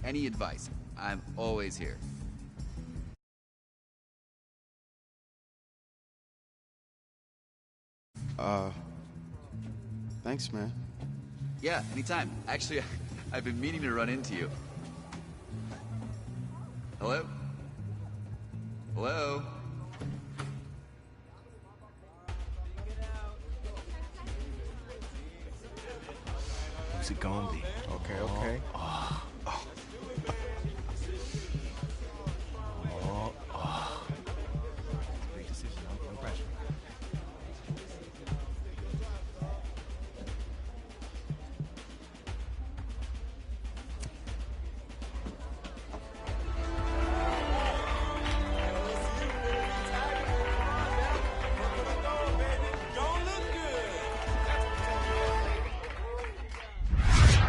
any advice, I'm always here. Thanks, man. Yeah, anytime. Actually, I've been meaning to run into you. Hello? Hello? Who's it gonna be? Okay. Big decision, no pressure.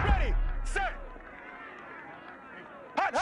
Ready, set, hot.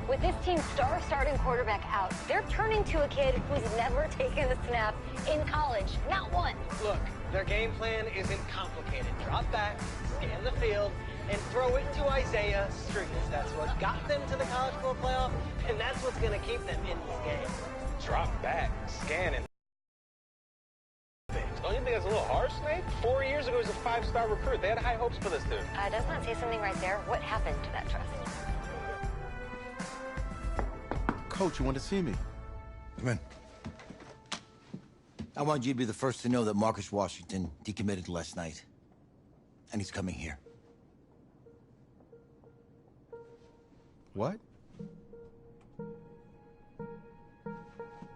With this team's star starting quarterback out, they're turning to a kid who's never taken a snap in college. Not one. Look, their game plan isn't complicated. Drop back, scan the field, and throw it to Isaiah Streets. That's what got them to the college football playoff, and that's what's going to keep them in this game. Drop back, scan, and don't you think that's a little harsh, Nate? 4 years ago, he was a 5-star recruit. They had high hopes for this dude. Does not say something right there. What happened to that trust? Coach, you want to see me? Come in. I want you to be the first to know that Marcus Washington decommitted last night. And he's coming here. What?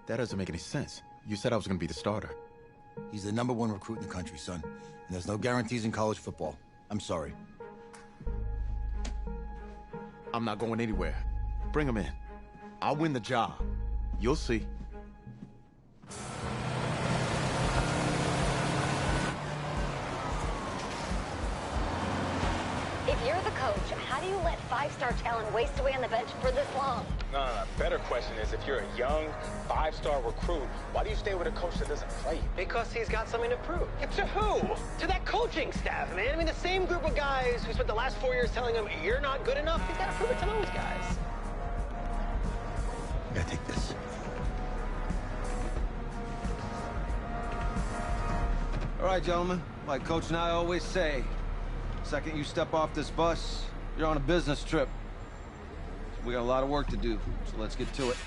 That doesn't make any sense. You said I was going to be the starter. He's the #1 recruit in the country, son. And there's no guarantees in college football. I'm sorry. I'm not going anywhere. Bring him in. I'll win the job. You'll see. If you're the coach, how do you let 5-star talent waste away on the bench for this long? No. Better question is, if you're a young 5-star recruit, why do you stay with a coach that doesn't play you? Because he's got something to prove. Yeah, to who? To that coaching staff, man. I mean, the same group of guys who spent the last 4 years telling him, you're not good enough, he's got to prove it to those guys. Yeah, take this. All right, gentlemen. Like Coach and I always say, second you step off this bus, you're on a business trip. We got a lot of work to do, so let's get to it.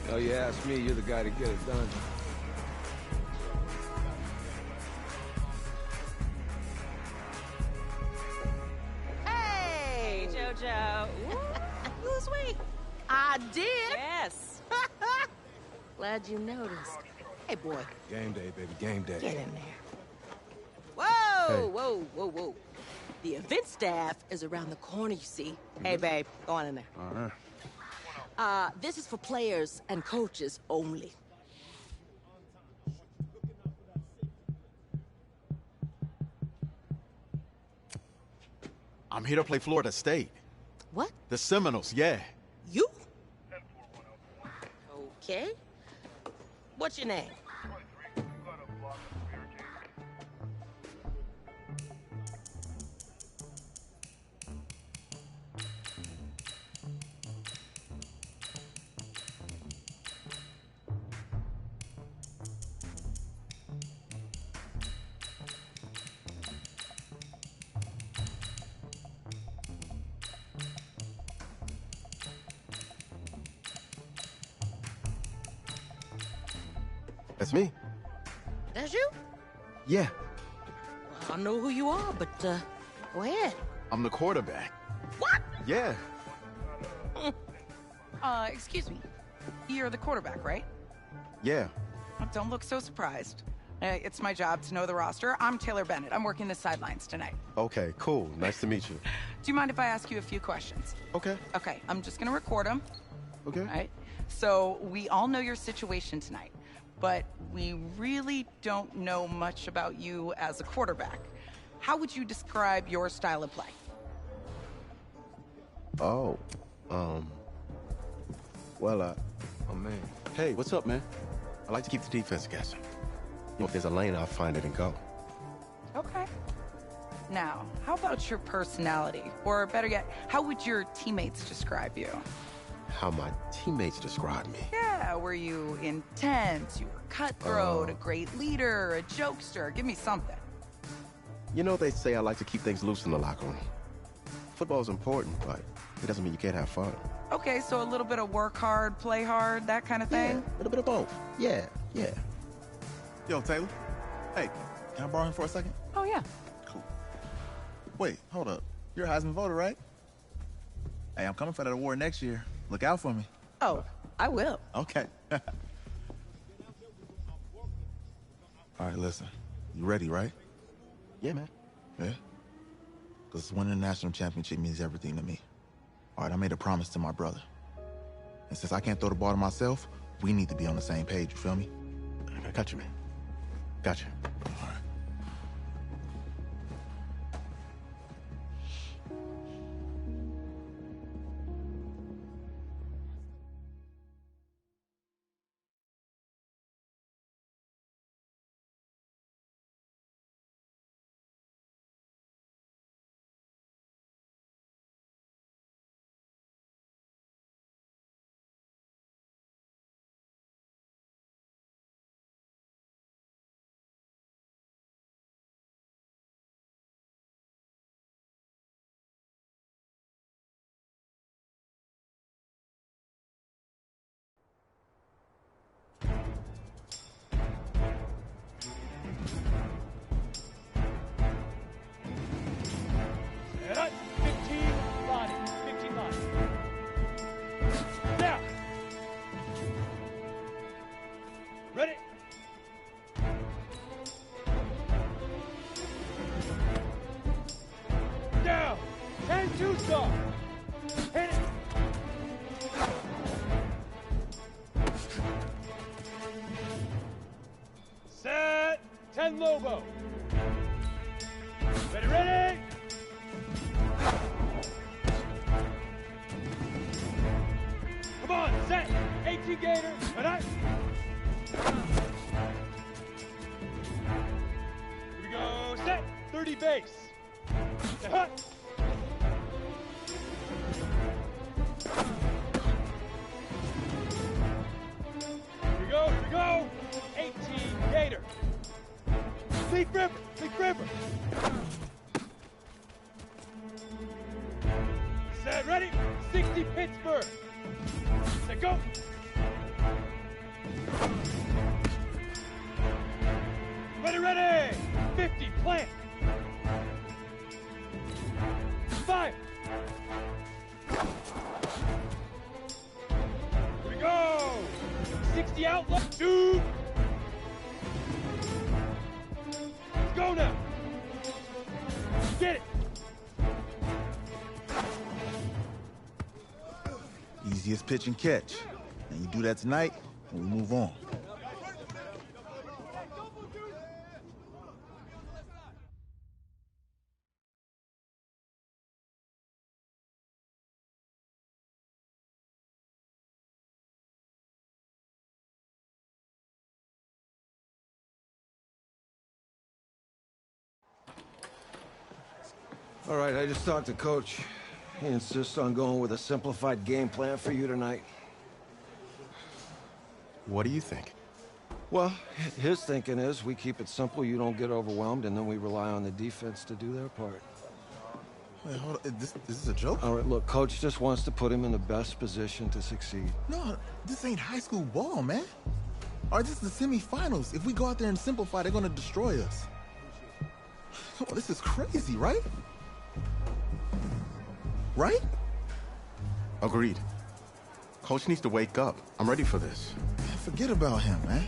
Oh, you ask me, you're the guy to get it done. Hey, JoJo. You lose weight. I did. Yes. Glad you noticed. Hey, boy. Game day, baby, game day. Get in there. Whoa, whoa. The event staff is around the corner, you see. Hey, babe, go on in there. All right. This is for players and coaches only. I'm here to play Florida State. What? The Seminoles, yeah. You? Okay. What's your name? That's me. That's you? Yeah, I don't know who you are, but, go ahead. I'm the quarterback. What? Yeah. Excuse me. You're the quarterback, right? Yeah. Oh, don't look so surprised. It's my job to know the roster. I'm Taylor Bennett. I'm working the sidelines tonight. Okay, cool. Nice to meet you. Do you mind if I ask you a few questions? Okay. Okay, I'm just gonna record them. Okay. All right? So, we all know your situation tonight, but we really don't know much about you as a quarterback. How would you describe your style of play? Oh, well, Oh, man. hey, what's up, man? I like to keep the defense guessing. If there's a lane, I'll find it and go. Okay. Now, how about your personality? Or better yet, how would your teammates describe you? How my teammates describe me. Yeah, were you intense? You were cutthroat, a great leader, a jokester? Give me something. You know, they say I like to keep things loose in the locker room. Football's important, but it doesn't mean you can't have fun. Okay, so a little bit of work hard, play hard, that kind of thing? Yeah, a little bit of both. Yeah. Yo, Taylor. Hey, can I borrow him for a second? Oh, yeah. Cool. Wait, hold up. You're a Heisman voter, right? Hey, I'm coming for that award next year. Look out for me. Oh, I will. Okay. All right, listen. You ready, right? Yeah, man. Yeah? Because winning a national championship means everything to me. All right, I made a promise to my brother. And since I can't throw the ball to myself, we need to be on the same page, you feel me? I got you, man. Got you. All right. Set up. 15 body. 15 body. Now. Ready. Down. 10-2 star. Hit it. Set. 10 logo. Ready, ready. Come on, set. 18 Gator. Ready. Here we go. Set. 30 base. Set. Hut. Here we go. Here we go. 18 Gator. Leaf River. Leaf River. Set. Ready. 60 Pittsburgh. Set. Go. Ready, ready. 50 plant. 5. Here we go. 60 outlook. 2. Let's go now. Get it. Easiest pitch and catch. And you do that tonight, and we move on. All right, I just talked to Coach. He insists on going with a simplified game plan for you tonight. What do you think? Well, his thinking is we keep it simple, you don't get overwhelmed, and then we rely on the defense to do their part. Wait, hold on. This is a joke? All right, look, Coach just wants to put him in the best position to succeed. No, this ain't high school ball, man. All right, this is the semifinals. If we go out there and simplify, they're gonna destroy us. Come on, this is crazy, right? Right? Agreed. Coach needs to wake up. I'm ready for this. Forget about him, man.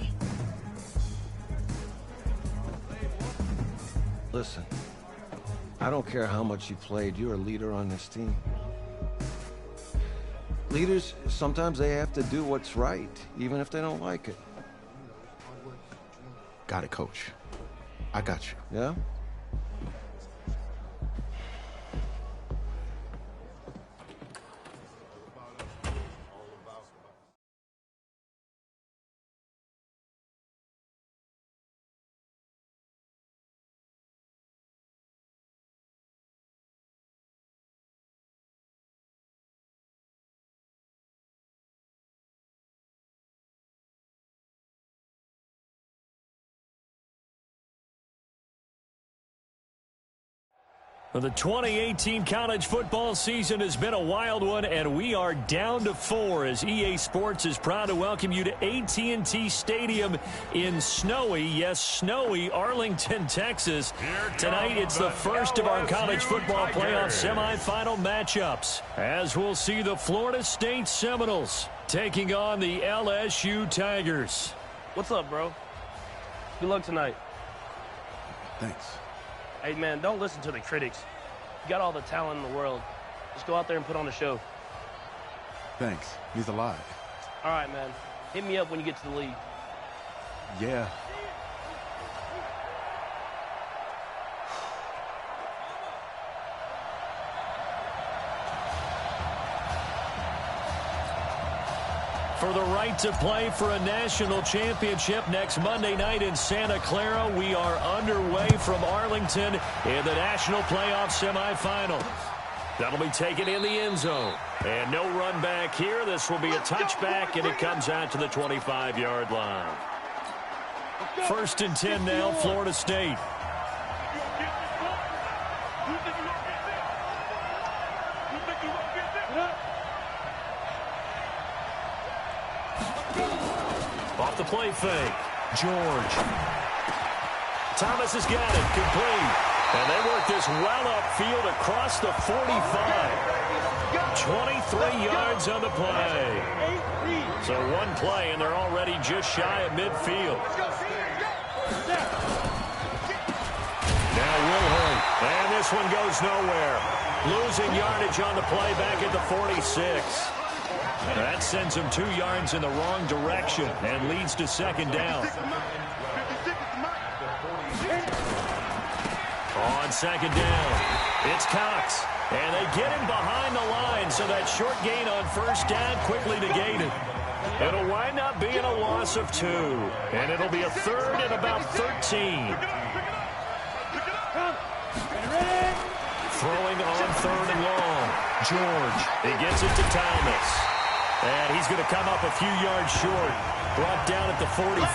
Listen, I don't care how much you played. You're a leader on this team. Leaders, sometimes they have to do what's right, even if they don't like it. Got it, Coach. I got you. Yeah? The 2018 college football season has been a wild one, and we are down to 4 as EA Sports is proud to welcome you to AT&T Stadium in snowy, yes, snowy Arlington, Texas. Tonight, it's the first of our college football playoff semifinal matchups, as we'll see the Florida State Seminoles taking on the LSU Tigers. What's up, bro? Good luck tonight. Thanks. Hey, man, don't listen to the critics. You got all the talent in the world. Just go out there and put on a show. Thanks. Means a lot. All right, man. Hit me up when you get to the league. Yeah. For the right to play for a national championship next Monday night in Santa Clara, we are underway from Arlington in the national playoff semifinal. That'll be taken in the end zone. And no run back here. This will be a touchback, and it comes out to the 25-yard line. 1st and 10 now, Florida State. Off the play fake. George. Thomas has got it. Complete. And they work this well upfield across the 45. 23 yards on the play. So one play, and they're already just shy of midfield. Now Wilhoit. And this one goes nowhere. Losing yardage on the play back at the 46. That sends him 2 yards in the wrong direction and leads to 2nd down. On 2nd down, it's Cox. And they get him behind the line, so that short gain on 1st down quickly negated. It'll wind up being a loss of 2. And it'll be a 3rd and about 13. Throwing on 3rd and long. George, he gets it to Thomas. And he's going to come up a few yards short. Brought down at the 45.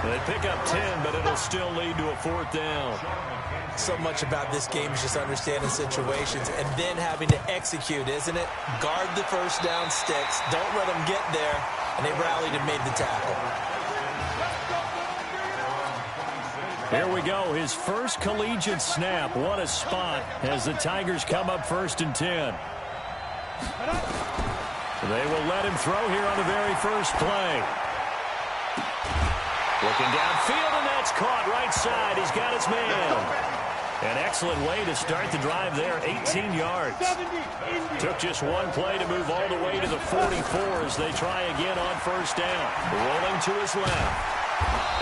They pick up 10, but it'll still lead to a 4th down. So much about this game is just understanding situations and then having to execute, isn't it? Guard the 1st down sticks. Don't let them get there. And they rallied and made the tackle. Here we go. His first collegiate snap. What a spot as the Tigers come up 1st and 10. They will let him throw here on the very first play. Looking downfield, and that's caught right side. He's got his man. An excellent way to start the drive there, 18 yards. Took just one play to move all the way to the 44 as they try again on 1st down. Rolling to his left.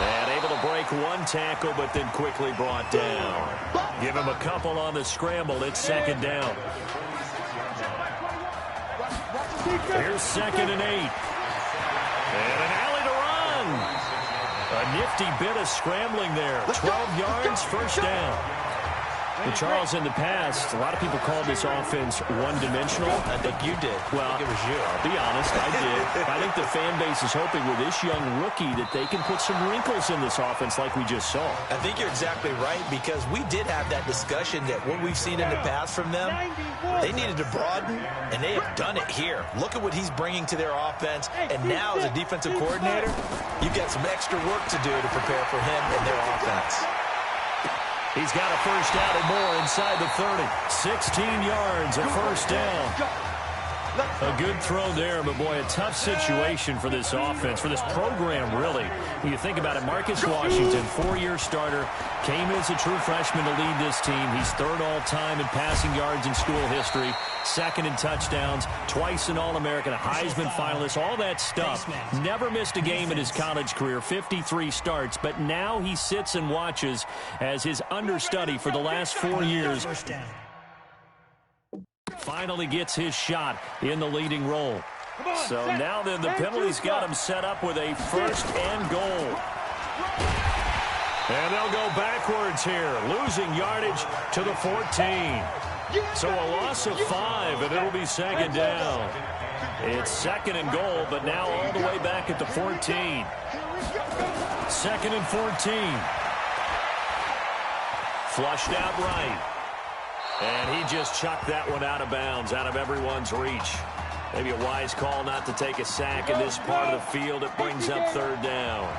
And able to break one tackle, but then quickly brought down. Give him a couple on the scramble. It's 2nd down. Here's 2nd and 8. And an alley to run. A nifty bit of scrambling there. 12 yards, 1st down. Well, Charles, in the past, a lot of people called this offense one-dimensional. I think you did. Well, I think it was you. I'll be honest, I did. I think the fan base is hoping with this young rookie that they can put some wrinkles in this offense like we just saw. I think you're exactly right, because we did have that discussion that what we've seen in the past from them, they needed to broaden, and they have done it here. Look at what he's bringing to their offense, and now as a defensive coordinator, you've got some extra work to do to prepare for him and their offense. He's got a 1st down and more inside the 30. 16 yards, a 1st down. A good throw there, but boy, a tough situation for this offense, for this program, really. When you think about it, Marcus Washington, 4-year starter, came as a true freshman to lead this team. He's third all-time in passing yards in school history, second in touchdowns, twice an All-American, a Heisman finalist, all that stuff. Never missed a game in his college career, 53 starts, but now he sits and watches as his understudy for the last 4 years finally gets his shot in the leading role. So now then, the penalty's got him set up with a first and goal. And they'll go backwards here, losing yardage to the 14. So a loss of 5, and it'll be second down. It's second and goal, but now all the way back at the 14. Second and 14. Flushed out right. And he just chucked that one out of bounds, out of everyone's reach. Maybe a wise call not to take a sack in this part of the field. It brings up third down.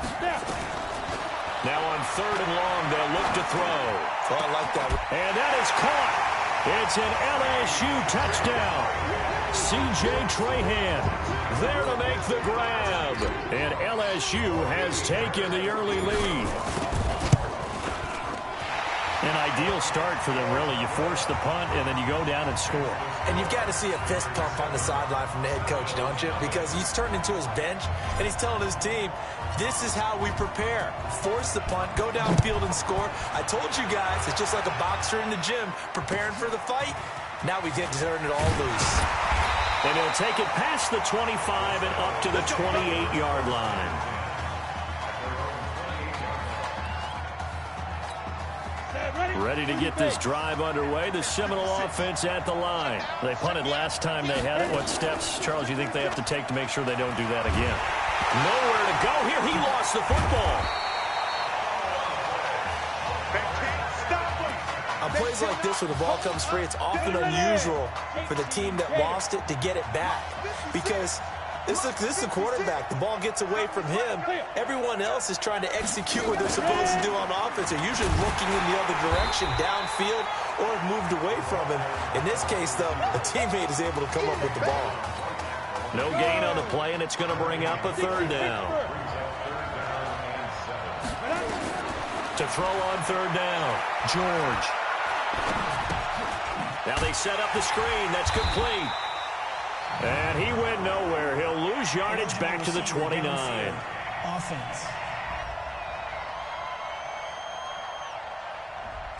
Now on third and long, they'll look to throw. Oh, I like that. And that is caught. It's an LSU touchdown. C.J. Trahan there to make the grab. And LSU has taken the early lead. An ideal start for them, really. You force the punt, and then you go down and score. And you've got to see a fist pump on the sideline from the head coach, don't you? Because he's turned into his bench, and he's telling his team, this is how we prepare. Force the punt, go downfield and score. I told you guys, it's just like a boxer in the gym preparing for the fight. Now we get to turn it all loose. And he'll take it past the 25 and up to the 28-yard line. Ready to get this drive underway. The Seminole offense at the line. They punted last time they had it. What steps, Charles, you think they have to take to make sure they don't do that again? Nowhere to go here. He lost the football. On plays like this, when the ball comes free, it's often unusual for the team that lost it to get it back. Because this is the quarterback. The ball gets away from him. Everyone else is trying to execute what they're supposed to do on offense. They're usually looking in the other direction, downfield, or have moved away from him. In this case, though, a teammate is able to come up with the ball. No gain on the play, and it's going to bring up a third down. To throw on third down, George. Now they set up the screen. That's complete. And he went nowhere. He'll lose yardage back to the 29. Offense.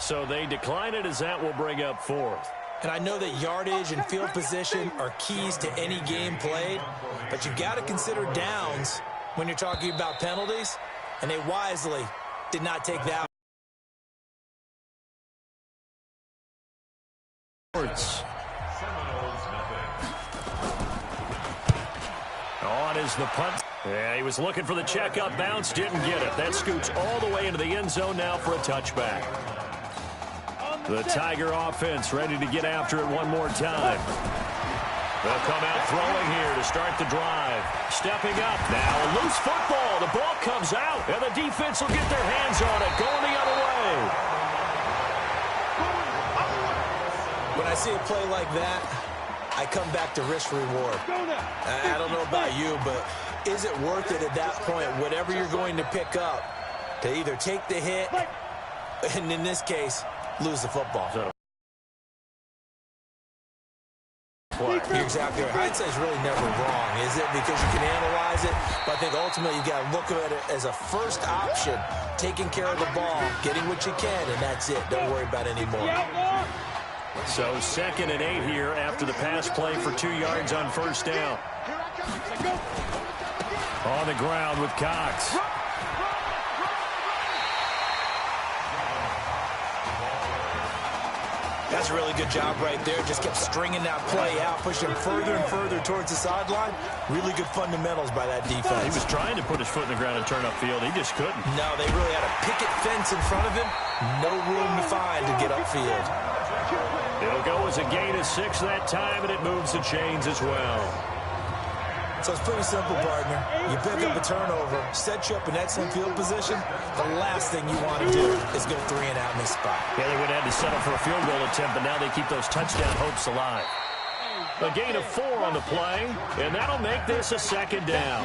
So they decline it as that will bring up fourth. And I know that yardage and field position are keys to any game played, but you've got to consider downs when you're talking about penalties, and they wisely did not take that. On is the punt. Yeah, he was looking for the checkup bounce, didn't get it. That scoots all the way into the end zone now for a touchback. The Tiger offense ready to get after it one more time. They'll come out throwing here to start the drive. Stepping up now, a loose football. The ball comes out, and the defense will get their hands on it, going the other way. When I see a play like that, I come back to risk-reward. I don't know about you, but is it worth it at that point, whatever you're going to pick up, to either take the hit, and in this case, lose the football? You're exactly right. Hindsight's really never wrong, is it? Because you can analyze it, but I think ultimately you got to look at it as a first option, taking care of the ball, getting what you can, and that's it. Don't worry about any more. So 2nd and 8 here after the pass play for 2 yards on first down. On the ground with Cox. That's a really good job right there. Just kept stringing that play out, pushing him further and further towards the sideline. Really good fundamentals by that defense. He was trying to put his foot in the ground and turn upfield. He just couldn't. No, they really had a picket fence in front of him. No room to find to get upfield. It'll go as a gain of 6 that time, and it moves the chains as well. So it's pretty simple, partner. You pick up a turnover, set you up in excellent field position. The last thing you want to do is go 3 and out in this spot. Yeah, they would have had to settle for a field goal attempt, but now they keep those touchdown hopes alive. A gain of 4 on the play, and that'll make this a second down.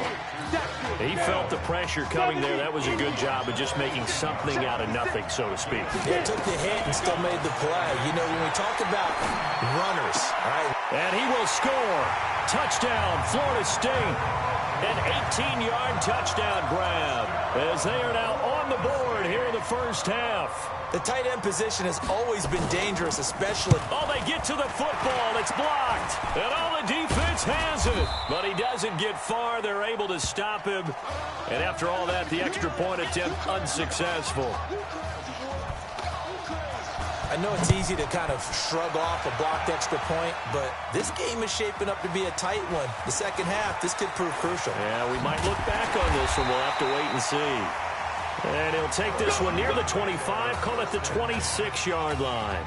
He felt the pressure coming there. That was a good job of just making something out of nothing, so to speak. Yeah, took the hit and still made the play. You know, when we talk about runners, all right? And he will score. Touchdown, Florida State. An 18-yard touchdown grab as they are now on the board here in the first half. The tight end position has always been dangerous, especially. Oh, they get to the football. It's blocked. And all the defense has it. But he doesn't get far. They're able to stop him. And after all that, the extra point attempt unsuccessful. I know it's easy to kind of shrug off a blocked extra point, but this game is shaping up to be a tight one. The second half, this could prove crucial. Yeah, we might look back on this one. We'll have to wait and see. And he'll take this one near the 25, call it the 26-yard line.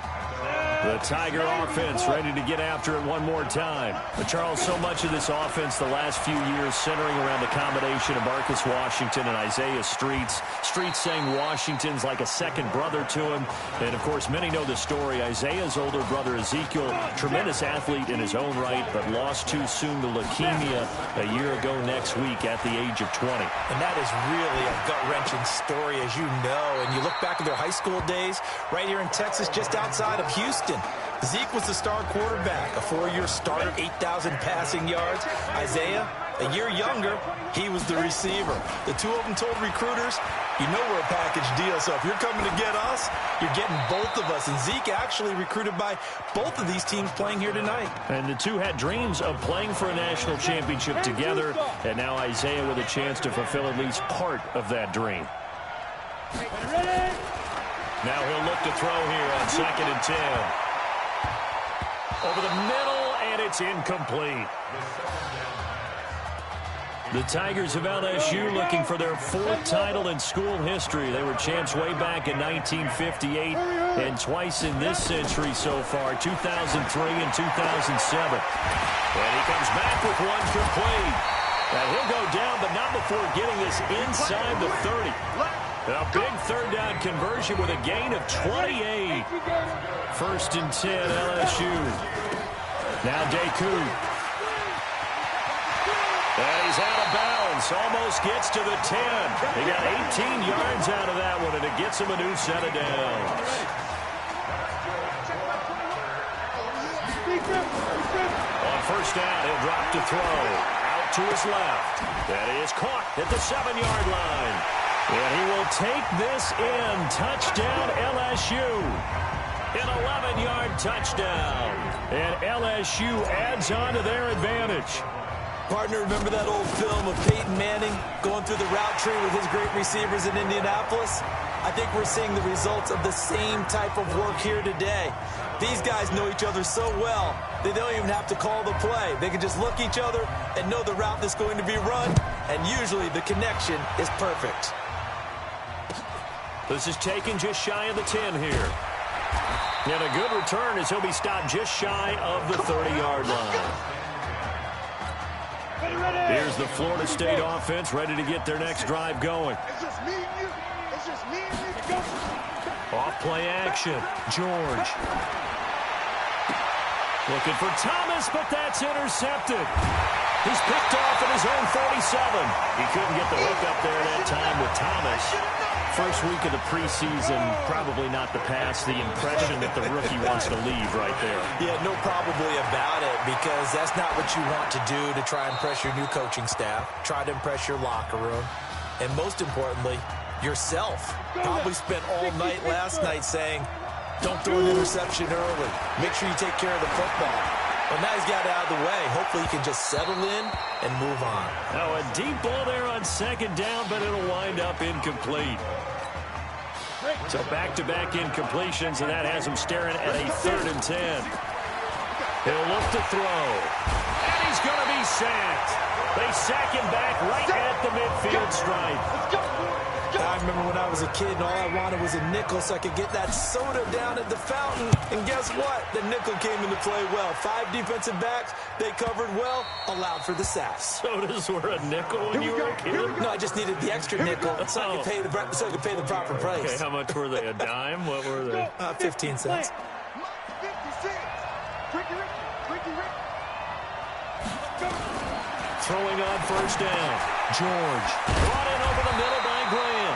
The Tiger offense ready to get after it one more time. But Charles, so much of this offense the last few years centering around the combination of Marcus Washington and Isaiah Streets. Streets saying Washington's like a second brother to him. And, of course, many know the story. Isaiah's older brother, Ezekiel, tremendous athlete in his own right, but lost too soon to leukemia a year ago next week at the age of 20. And that is really a gut-wrenching story, as you know. And you look back at their high school days right here in Texas, just outside of Houston. Zeke was the star quarterback, a 4-year starter, 8,000 passing yards. Isaiah, a year younger, he was the receiver. The two of them told recruiters, you know we're a package deal, so if you're coming to get us, you're getting both of us. And Zeke actually recruited by both of these teams playing here tonight. And the two had dreams of playing for a national championship together, and now Isaiah with a chance to fulfill at least part of that dream. Now he'll look to throw here on 2nd and 10. Over the middle, and it's incomplete. The Tigers of LSU looking for their 4th title in school history. They were champs way back in 1958 and twice in this century so far, 2003 and 2007. And he comes back with one complete. And he'll go down, but not before getting this inside the 30. A big 3rd down conversion with a gain of 28. 1st and 10, LSU. Now Deku. And he's out of bounds. Almost gets to the 10. He got 18 yards out of that one, and it gets him a new set of downs. On 1st down, he'll drop to throw. Out to his left. That is caught at the 7-yard line. And he will take this in. Touchdown, LSU. An 11-yard touchdown. And LSU adds on to their advantage. Partner, remember that old film of Peyton Manning going through the route tree with his great receivers in Indianapolis? I think we're seeing the results of the same type of work here today. These guys know each other so well, they don't even have to call the play. They can just look each other and know the route that's going to be run, and usually the connection is perfect. This is taken just shy of the 10 here. And a good return as he'll be stopped just shy of the 30-yard line. Here's the Florida State offense ready to get their next drive going. Off play action. George. Looking for Thomas, but that's intercepted. He's picked off at his own 47. He couldn't get the hook up there that time with Thomas. First week of the preseason, probably not the pass, the impression that the rookie wants to leave right there. Yeah, no probably about it, because that's not what you want to do to try and impress your new coaching staff, try to impress your locker room, and most importantly, yourself. Probably spent all night last night saying, don't throw an interception early. Make sure you take care of the football. Well, now he's got it out of the way. Hopefully he can just settle in and move on. Now a deep ball there on 2nd down, but it'll wind up incomplete. So back-to-back incompletions, and that has him staring at a 3rd and 10. He'll look to throw. And he's going to be sacked. They sack him back right at the midfield stripe. I remember when I was a kid and all I wanted was a nickel so I could get that soda down at the fountain. And guess what? The nickel came into play well. 5 defensive backs, they covered well, allowed for the sacks. Sodas were a nickel when you were a kid? No, I just needed the extra nickel so I could pay the proper price. Okay, how much were they? A dime? What were they? 15 cents. Throwing on first down. George. Brought in over the middle by Graham.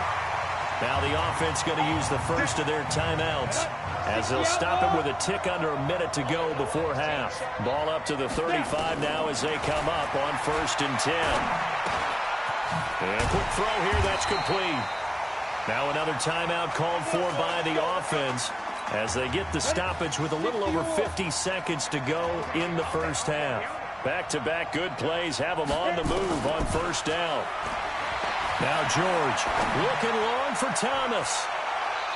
Now the offense going to use the first of their timeouts as they'll stop it with a tick under a minute to go before half. Ball up to the 35 now as they come up on 1st and 10. And a quick throw here, that's complete. Now another timeout called for by the offense as they get the stoppage with a little over 50 seconds to go in the first half. Back-to-back good plays have them on the move on first down. Now George looking long for Thomas.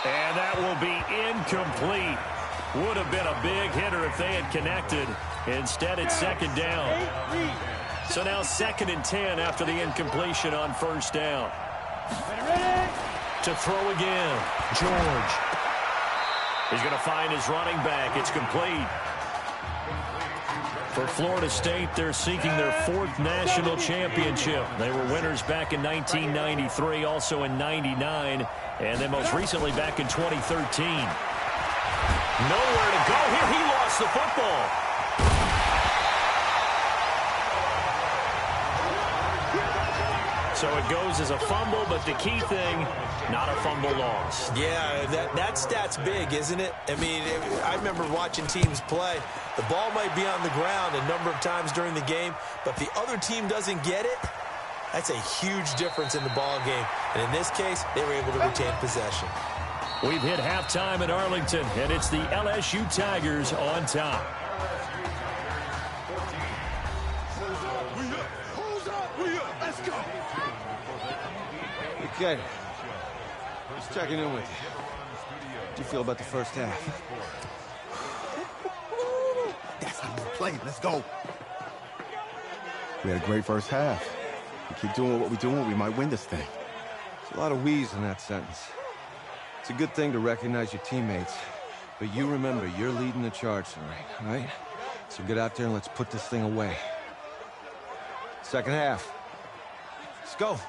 And that will be incomplete. Would have been a big hitter if they had connected. Instead, it's second down. So now 2nd and 10 after the incompletion on first down. To throw again. George. He's going to find his running back. It's complete. For Florida State, they're seeking their 4th national championship. They were winners back in 1993, also in 99, and then most recently back in 2013. Nowhere to go here. He lost the football. So it goes as a fumble, but the key thing, not a fumble loss. Yeah, that stat's big, isn't it? I mean, I remember watching teams play. The ball might be on the ground a number of times during the game, but if the other team doesn't get it, that's a huge difference in the ball game. And in this case, they were able to retain possession. We've hit halftime in Arlington, and it's the LSU Tigers on top. Let's go. Okay. Just checking in with you. How do you feel about the first half? That's how we're playing. Let's go. We had a great first half. We keep doing what we're doing, we might win this thing. There's a lot of wheeze in that sentence. It's a good thing to recognize your teammates. But you remember, you're leading the charge tonight, all right? So get out there and let's put this thing away. Second half. Let's go.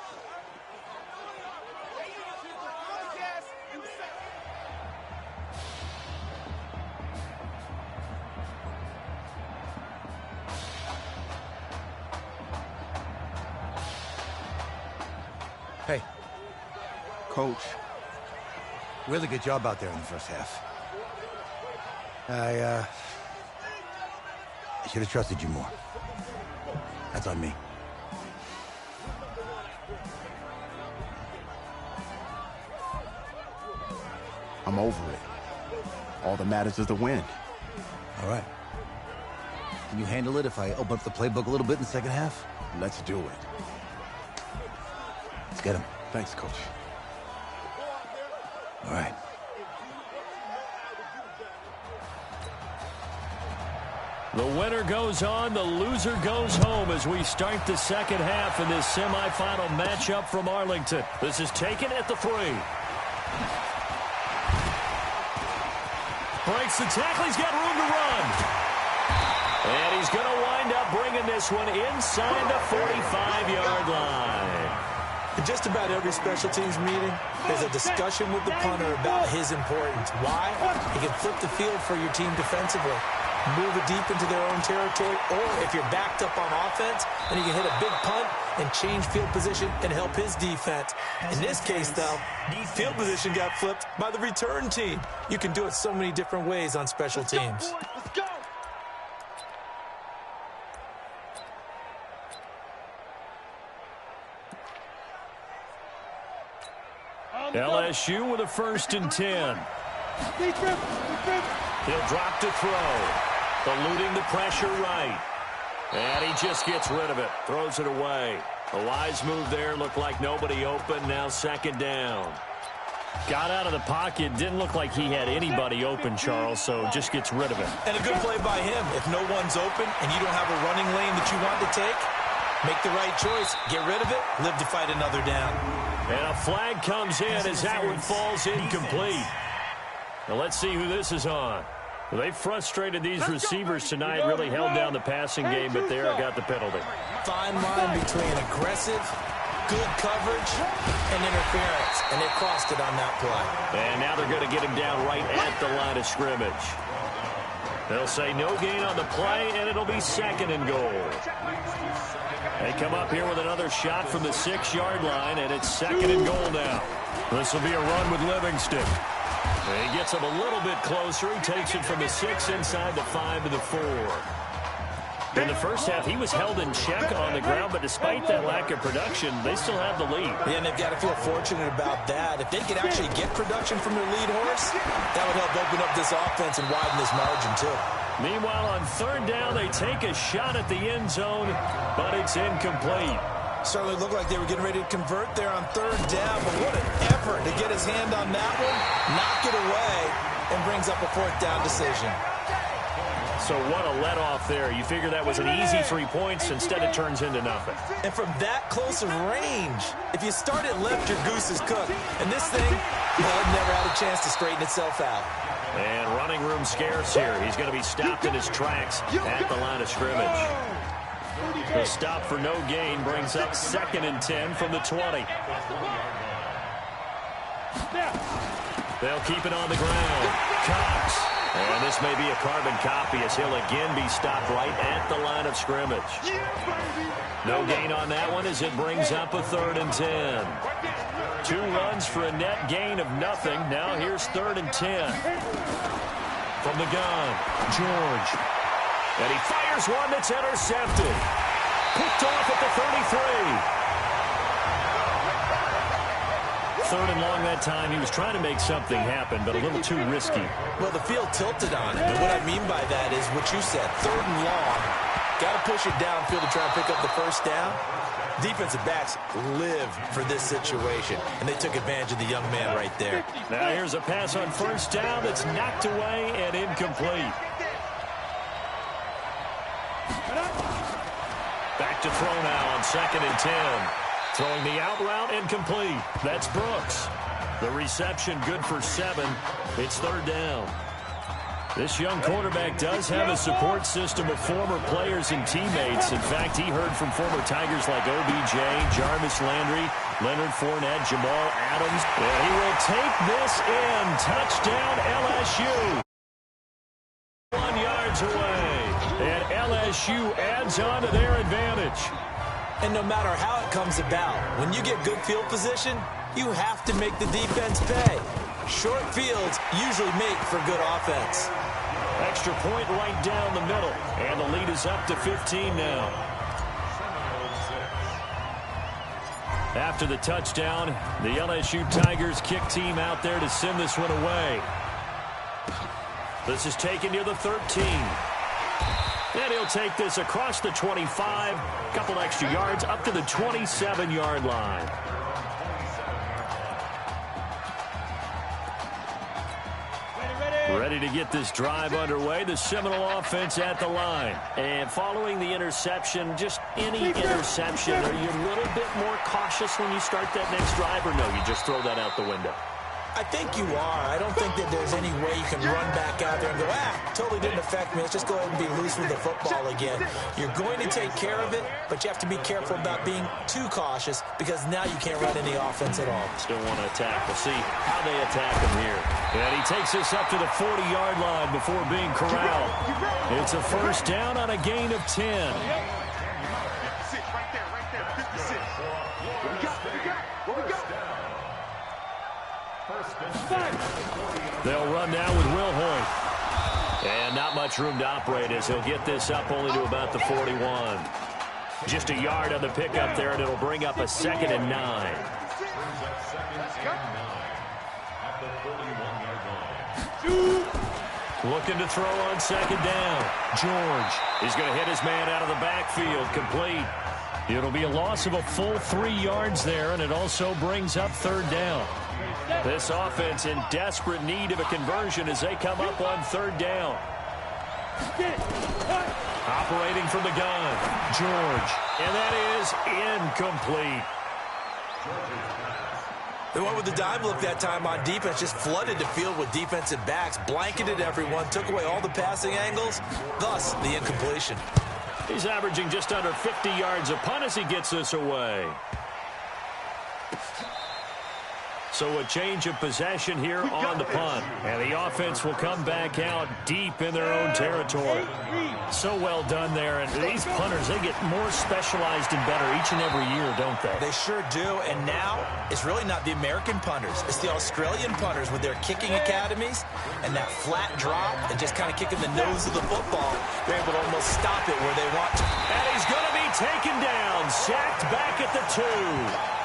Hey. Coach. Really good job out there in the first half. I should have trusted you more. That's on me. I'm over it. All that matters is the win. All right. Can you handle it if I open up the playbook a little bit in the second half? Let's do it. Let's get him. Thanks, Coach. All right. The winner goes on, the loser goes home as we start the second half in this semifinal matchup from Arlington. This is taken at the 3. Breaks the tackle, he's got room to run. And he's going to wind up bringing this one inside the 45-yard line. In just about every special teams meeting, there's a discussion with the punter about his importance. Why? He can flip the field for your team defensively, move it deep into their own territory, or if you're backed up on offense, then he can hit a big punt and change field position and help his defense. In this case, though, field position got flipped by the return team. You can do it so many different ways on special teams. Let's go. LSU with a 1st and 10. He'll drop to throw. Eluding the pressure right. And he just gets rid of it. Throws it away. A wise move there. Looked like nobody open. Now 2nd down. Got out of the pocket. Didn't look like he had anybody open, Charles, so just gets rid of it. And a good play by him. If no one's open and you don't have a running lane that you want to take, make the right choice. Get rid of it. Live to fight another down. And a flag comes in as that one falls incomplete. Now let's see who this is on. Well, they frustrated these receivers tonight, really held down the passing game, but there got the penalty. Fine line between aggressive, good coverage, and interference, and they crossed it on that play. And now they're going to get him down right at the line of scrimmage. They'll say no gain on the play, and it'll be 2nd and goal. They come up here with another shot from the 6-yard line, and it's 2nd and goal now. This will be a run with Livingston. He gets him a little bit closer. He takes it from the 6 inside the 5 to the 4. In the first half, he was held in check on the ground, but despite that lack of production, they still have the lead. Yeah, and they've got to feel fortunate about that. If they could actually get production from their lead horse, that would help open up this offense and widen this margin, too. Meanwhile, on 3rd down, they take a shot at the end zone, but it's incomplete. Certainly looked like they were getting ready to convert there on 3rd down, but what an effort to get his hand on that one, knock it away, and brings up a 4th down decision. So what a let-off there. You figure that was an easy 3 points. Instead, it turns into nothing. And from that close of range, if you start it left, your goose is cooked. And this thing, well, it never had a chance to straighten itself out. And running room scarce here. He's going to be stopped in his tracks at the line of scrimmage. The stop for no gain brings up 2nd and 10 from the 20. They'll keep it on the ground. Cox. And this may be a carbon copy as he'll again be stopped right at the line of scrimmage. No gain on that one as it brings up a 3rd and 10. 2 runs for a net gain of nothing. Now here's 3rd and 10. From the gun, George. And he fires one that's intercepted. Picked off at the 33. 3rd and long that time. He was trying to make something happen, but a little too risky. Well, the field tilted on him, and what I mean by that is what you said, 3rd and long. Got to push it downfield to try and pick up the 1st down. Defensive backs live for this situation, and they took advantage of the young man right there. Now here's a pass on 1st down that's knocked away and incomplete. Back to throw now on 2nd and 10. Throwing the out route incomplete. That's Brooks. The reception good for 7. It's 3rd down. This young quarterback does have a support system of former players and teammates. In fact, he heard from former Tigers like OBJ, Jarvis Landry, Leonard Fournette, Jamal Adams. And he will take this in. Touchdown LSU. 1 yards away. And LSU adds on to their advantage. And no matter how it comes about, when you get good field position, you have to make the defense pay. Short fields usually make for good offense. Extra point right down the middle. And the lead is up to 15 now. After the touchdown, the LSU Tigers kick team out there to send this one away. This is taken near the 13. And he'll take this across the 25, a couple extra yards, up to the 27-yard line. Ready to get this drive underway. The Seminole offense at the line. And following the interception, just any interception, are you a little bit more cautious when you start that next drive, or no, you just throw that out the window? I think you are. I don't think that there's any way you can run back out there and go, totally didn't affect me. Let's just go ahead and be loose with the football again. You're going to take care of it, but you have to be careful about being too cautious because now you can't run any offense at all. Still want to attack. We'll see how they attack him here. And he takes this up to the 40-yard line before being corralled. It's a 1st down on a gain of 10. They'll run now with Will Hoyt. And not much room to operate as he'll get this up only to about the 41. Just a yard on the pickup there, and it'll bring up a 2nd and 9. Looking to throw on 2nd down. George. He's going to hit his man out of the backfield. Complete. It'll be a loss of a full 3 yards there, and it also brings up 3rd down. This offense in desperate need of a conversion as they come up on 3rd down. Operating from the gun, George. And that is incomplete. They went with the dime look that time on defense, just flooded the field with defensive backs, blanketed everyone, took away all the passing angles, thus the incompletion. He's averaging just under 50 yards a punt as he gets this away. So a change of possession here on the punt. And the offense will come back out deep in their own territory. So well done there. And these punters, they get more specialized and better each and every year, don't they? They sure do. And now it's really not the American punters. It's the Australian punters with their kicking academies and that flat drop and just kind of kicking the nose of the football. They're able to almost stop it where they want to. And he's going to be taken down, sacked back at the 2.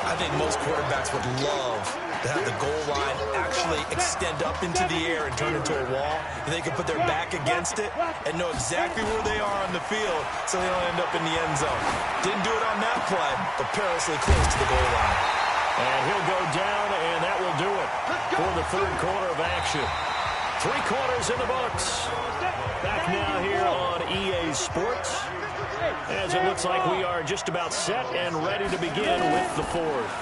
I think most quarterbacks would love to have the goal line actually extend up into the air and turn into a wall. And they can put their back against it and know exactly where they are on the field so they don't end up in the end zone. Didn't do it on that play, but perilously close to the goal line. And he'll go down, and that will do it for the third quarter of action. 3 quarters in the books. Back now here on EA Sports, as it looks like we are just about set and ready to begin with the fourth.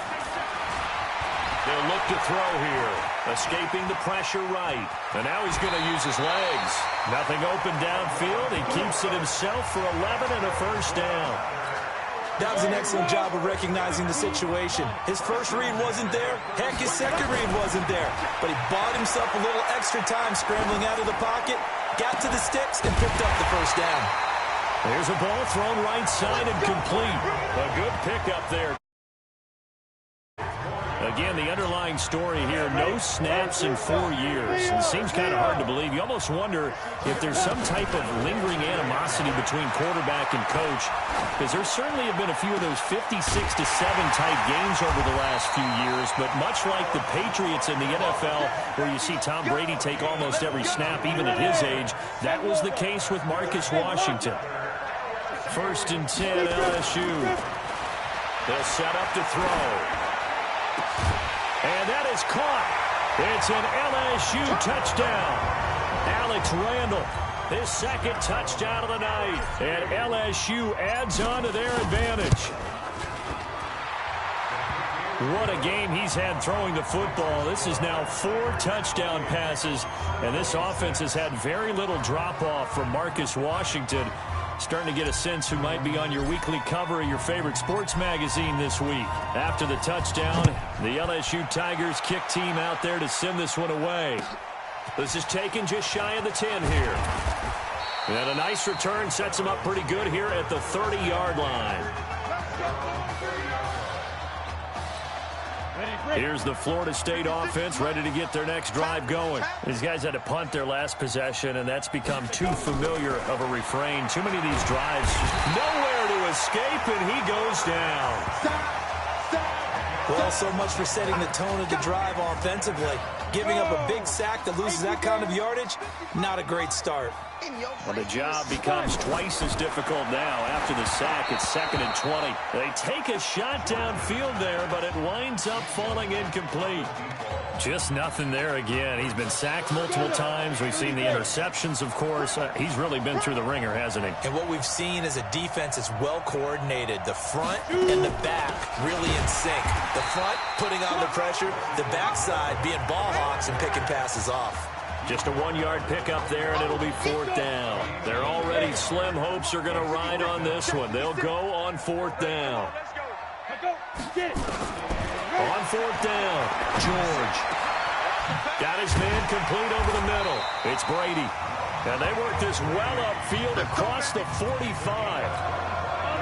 They'll look to throw here, escaping the pressure right. And now he's going to use his legs. Nothing open downfield. He keeps it himself for 11 and a first down. That was an excellent job of recognizing the situation. His first read wasn't there. Heck, his second read wasn't there. But he bought himself a little extra time scrambling out of the pocket, got to the sticks, and picked up the first down. There's a ball thrown right side and complete. A good pickup there. Again, the underlying story here, no snaps in 4 years. It seems kind of hard to believe. You almost wonder if there's some type of lingering animosity between quarterback and coach, because there certainly have been a few of those 56-7 type games over the last few years, but much like the Patriots in the NFL, where you see Tom Brady take almost every snap, even at his age, that was the case with Marcus Washington. 1st and 10, LSU. They'll set up to throw. And that is caught. It's an LSU touchdown. Alex Randall, his second touchdown of the night. And LSU adds on to their advantage. What a game he's had throwing the football. This is now 4 touchdown passes. And this offense has had very little drop-off from Marcus Washington. Starting to get a sense who might be on your weekly cover of your favorite sports magazine this week. After the touchdown, the LSU Tigers kick team out there to send this one away. This is taken just shy of the 10 here. And a nice return sets them up pretty good here at the 30-yard line. Here's the Florida State offense ready to get their next drive going. These guys had to punt their last possession, and that's become too familiar of a refrain. Too many of these drives, nowhere to escape, and he goes down. Well, so much for setting the tone of the drive offensively. Giving up a big sack that loses that kind of yardage, not a great start. Well, the job becomes twice as difficult now. After the sack, it's 2nd and 20. They take a shot downfield there, but it winds up falling incomplete. Just nothing there again. He's been sacked multiple times. We've seen the interceptions, of course. He's really been through the ringer, hasn't he? And what we've seen is a defense that's well coordinated. The front and the back really in sync. The front putting on the pressure, the backside being ball hawks and picking passes off. Just a 1-yard pickup there, and it'll be 4th down. Their already slim hopes are going to ride on this one. They'll go on 4th down. On 4th down, George. Got his man complete over the middle. It's Brady. And they work this well upfield across the 45.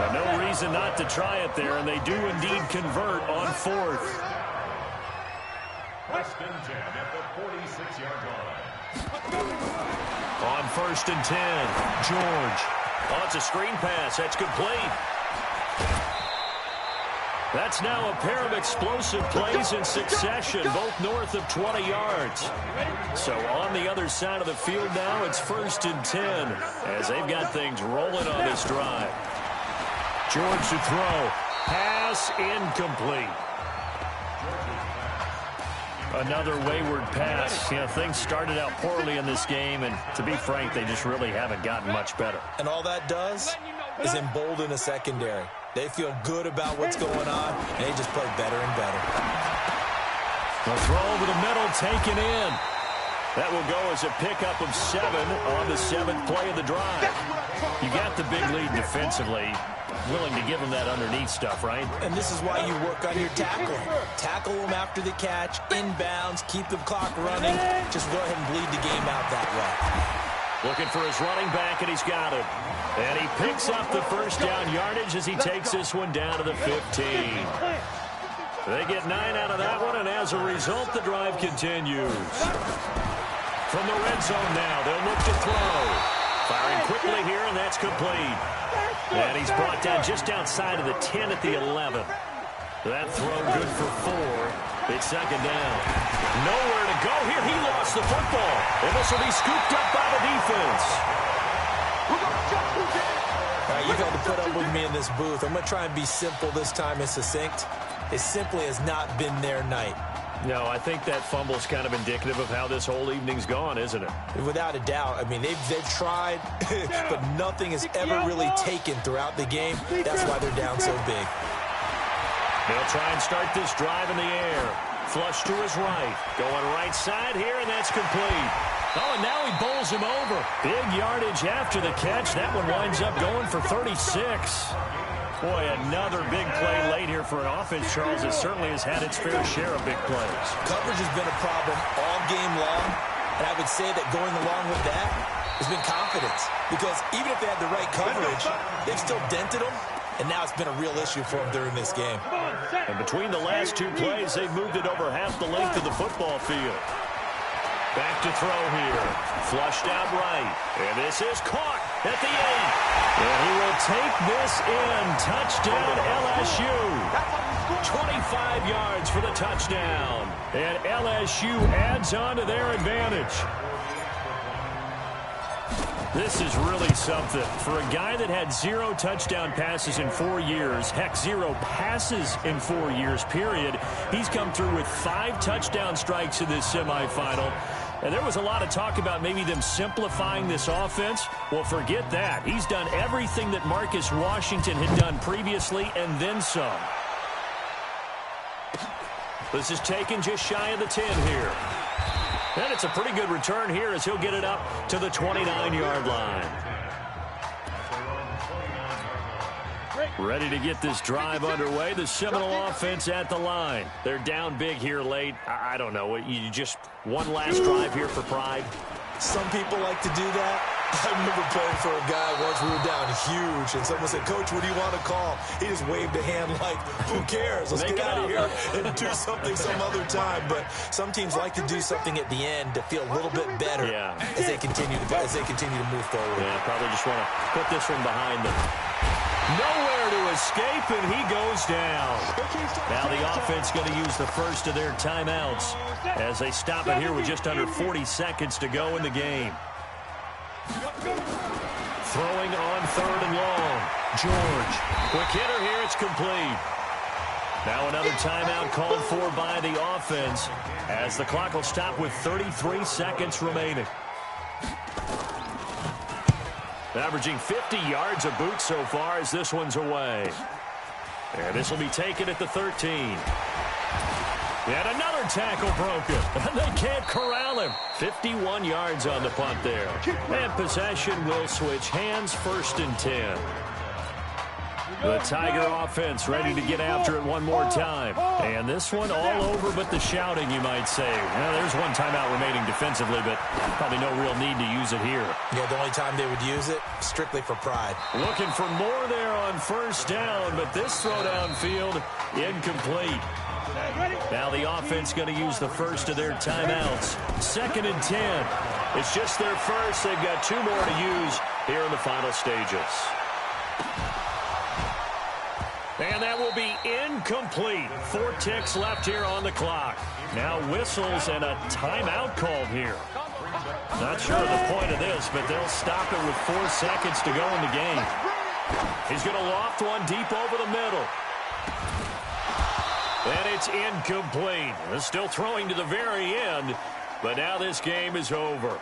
And no reason not to try it there, and they do indeed convert on 4th. First and 10 at the 46-yard line. On 1st and 10, George. Oh, it's a screen pass. That's complete. That's now a pair of explosive plays in succession, both north of 20 yards. So on the other side of the field now, it's 1st and 10 as they've got things rolling on this drive. George to throw. Pass incomplete. Another wayward pass. You know, things started out poorly in this game, and to be frank, they just really haven't gotten much better. And all that does is embolden a secondary. They feel good about what's going on, and they just play better and better. The throw over the middle, taken in. That will go as a pickup of 7 on the 7th play of the drive. You got the big lead defensively. willing to give him that underneath stuff, right? And this is why you work on your tackling. Tackle them after the catch, inbounds, keep the clock running. Just go ahead and bleed the game out that way. Looking for his running back, and he's got him. And he picks up the first down yardage as he takes this one down to the 15. They get 9 out of that one, and as a result, the drive continues. From the red zone now, they'll look to throw. Firing quickly here, and that's complete. And he's brought down just outside of the 10 at the 11. That throw good for 4. It's second down. Nowhere to go here. He lost the football. And this will be scooped up by the defense. All right, you got to put up with me in this booth. I'm going to try and be simple this time and succinct. It simply has not been their night. No, I think that fumble's kind of indicative of how this whole evening's gone, isn't it? Without a doubt. I mean, they've tried, but nothing has ever really taken throughout the game. That's why they're down so big. They'll try and start this drive in the air. Flush to his right. Going right side here, and that's complete. Oh, and now he bowls him over. Big yardage after the catch. That one winds up going for 36. Boy, another big play late here for an offense, Charles. It certainly has had its fair share of big plays. Coverage has been a problem all game long, and I would say that going along with that has been confidence. Because even if they had the right coverage, they've still dented them, and now it's been a real issue for them during this game. And between the last 2 plays, they've moved it over half the length of the football field. Back to throw here. Flushed out right. And this is caught at the 8. And he will take this in. Touchdown LSU. 25 yards for the touchdown. And LSU adds on to their advantage. This is really something. For a guy that had 0 touchdown passes in 4 years, heck, 0 passes in 4 years, period, he's come through with 5 touchdown strikes in this semifinal. And there was a lot of talk about maybe them simplifying this offense. Well, forget that. He's done everything that Marcus Washington had done previously and then some. This is taken just shy of the 10 here. And it's a pretty good return here as he'll get it up to the 29-yard line. Ready to get this drive underway. The Seminole offense at the line. They're down big here late. I don't know. You just one last drive here for pride. Some people like to do that. I remember playing for a guy once. We were down huge, and someone said, "Coach, what do you want to call?" He just waved a hand like, "Who cares? Let's get out of here and do something some other time." But some teams like to do something at the end to feel a little bit better as they continue to move forward. Yeah, probably just want to put this one behind them. Nowhere to escape, and he goes down. Now the offense going to use the first of their timeouts as they stop it here with just under 40 seconds to go in the game. Throwing on 3rd and long. George. Quick hitter here. It's complete. Now another timeout called for by the offense as the clock will stop with 33 seconds remaining. Averaging 50 yards a boot so far as this one's away. And this will be taken at the 13. And another tackle broken. And they can't corral him. 51 yards on the punt there. And possession will switch hands, 1st and 10. The Tiger offense ready to get after it one more time. And this one all over but the shouting, you might say. Well, there's one timeout remaining defensively, but probably no real need to use it here. Yeah, the only time they would use it, strictly for pride. Looking for more there on 1st down, but this throw downfield, incomplete. Now the offense going to use the first of their timeouts. 2nd and 10. It's just their first. They've got 2 more to use here in the final stages. And that will be incomplete. 4 ticks left here on the clock. Now whistles and a timeout called here. Not sure of the point of this, but they'll stop it with 4 seconds to go in the game. He's going to loft one deep over the middle. And it's incomplete. They're still throwing to the very end, but now this game is over.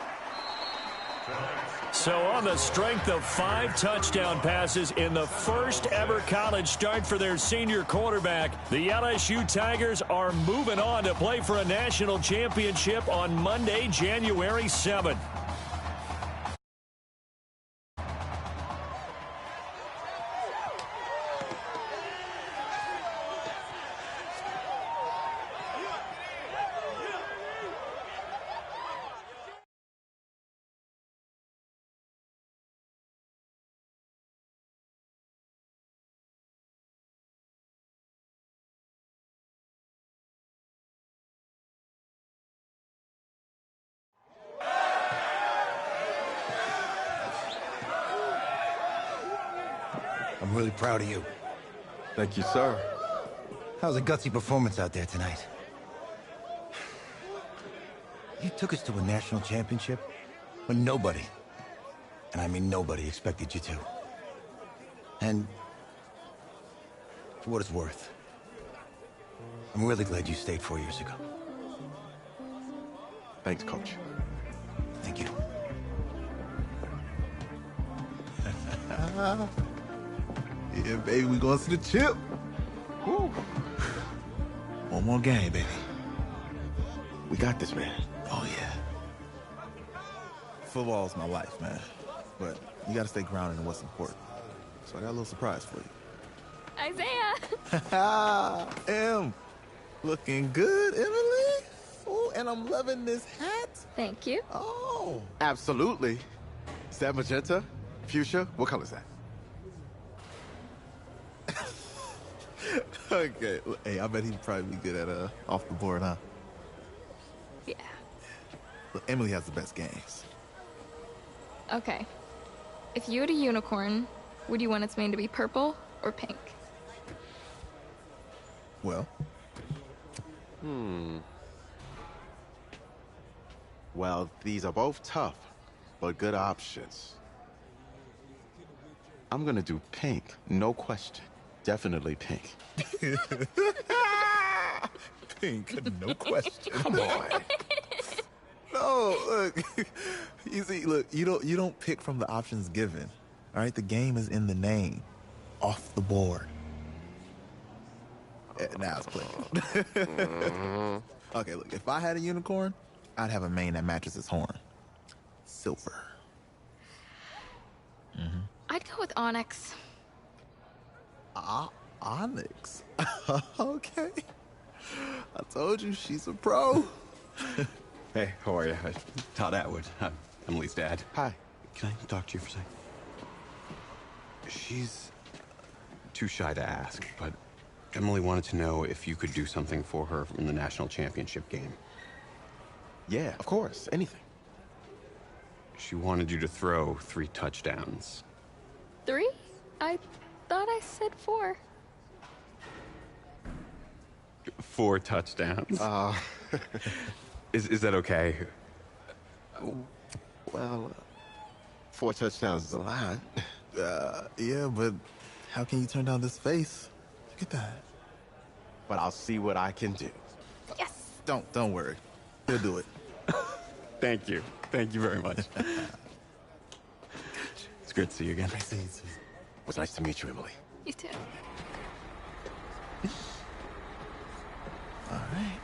So on the strength of 5 touchdown passes in the first ever college start for their senior quarterback, the LSU Tigers are moving on to play for a national championship on Monday, January 7th. I'm really proud of you. Thank you, sir. How's a gutsy performance out there tonight? You took us to a national championship when nobody, and I mean nobody, expected you to. And for what it's worth, I'm really glad you stayed 4 years ago. Thanks, Coach. Thank you. Yeah, baby, we going to the chip. Woo. One more game, baby. We got this, man. Oh, yeah. Football's my life, man. But you got to stay grounded in what's important. So I got a little surprise for you. Isaiah! Em, looking good, Emily. Oh, and I'm loving this hat. Thank you. Oh. Absolutely. Is that magenta? Fuchsia? What color is that? Okay. Hey, I bet he'd probably be good at off the board, huh? Yeah. Look, Emily has the best games. Okay. If you had a unicorn, would you want its mane to be purple or pink? Well. Well, these are both tough, but good options. I'm gonna do pink, no question. Definitely pink. Pink, no question. Come on. No, look. You see, look, you don't pick from the options given. All right, the game is in the name. Off the board. Now it's clicking. Okay, look, if I had a unicorn, I'd have a mane that matches its horn. Silver. I'd go with onyx. Onyx. Okay. I told you, she's a pro. Hey, how are you? Todd Atwood. I'm Emily's dad. Hi. Can I talk to you for a second? She's too shy to ask, but Emily wanted to know if you could do something for her in the national championship game. Yeah, of course. Anything. She wanted you to throw 3 touchdowns. 3? I thought I said 4. 4 touchdowns? Is that okay? Well, 4 touchdowns is a lot. Yeah, but how can you turn down this face? Look at that. But I'll see what I can do. Yes. Don't worry. He'll do it. Thank you. Thank you very much. It's great to see you again. It was nice to meet you, Emily. You too. All right.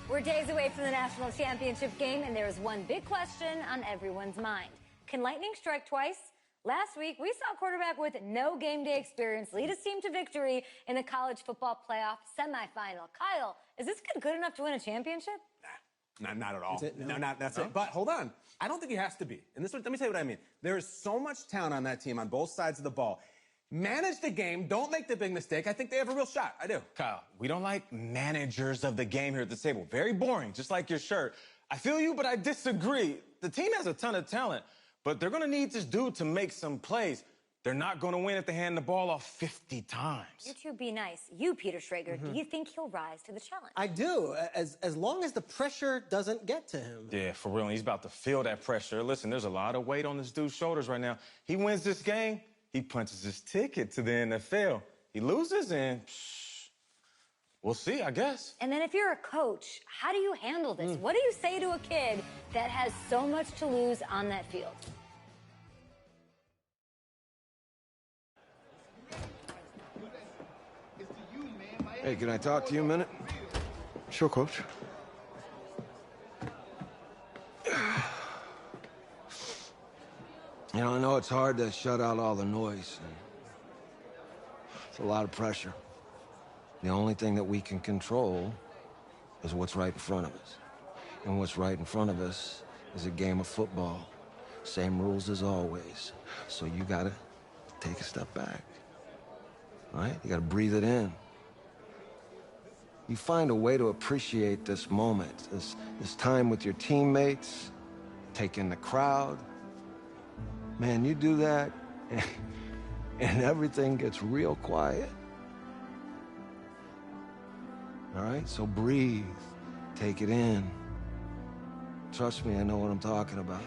We're days away from the national championship game, and there is one big question on everyone's mind. Can lightning strike twice? Last week, we saw a quarterback with no game day experience lead his team to victory in the college football playoff semifinal. Kyle, is this kid good enough to win a championship? Not at all. That's it? No. That's No? it. But hold on. I don't think he has to be. And let me tell you what I mean. There is so much talent on that team on both sides of the ball. Manage the game. Don't make the big mistake. I think they have a real shot. I do. Kyle, we don't like managers of the game here at the table. Very boring, just like your shirt. I feel you, but I disagree. The team has a ton of talent, but they're going to need this dude to make some plays. They're not going to win if they hand the ball off 50 times. You two be nice. You, Peter Schrager, do you think he'll rise to the challenge? I do, as long as the pressure doesn't get to him. Yeah, for real. And he's about to feel that pressure. Listen, there's a lot of weight on this dude's shoulders right now. He wins this game, he punches his ticket to the NFL. He loses, and we'll see, I guess. And then if you're a coach, how do you handle this? What do you say to a kid that has so much to lose on that field? Hey, can I talk to you a minute? Sure, Coach. You know, I know it's hard to shut out all the noise. It's a lot of pressure. The only thing that we can control is what's right in front of us. And what's right in front of us is a game of football. Same rules as always. So you gotta take a step back. All right? You gotta breathe it in. You find a way to appreciate this moment, this time with your teammates, take in the crowd. Man, you do that, and everything gets real quiet. All right, so breathe, take it in. Trust me, I know what I'm talking about.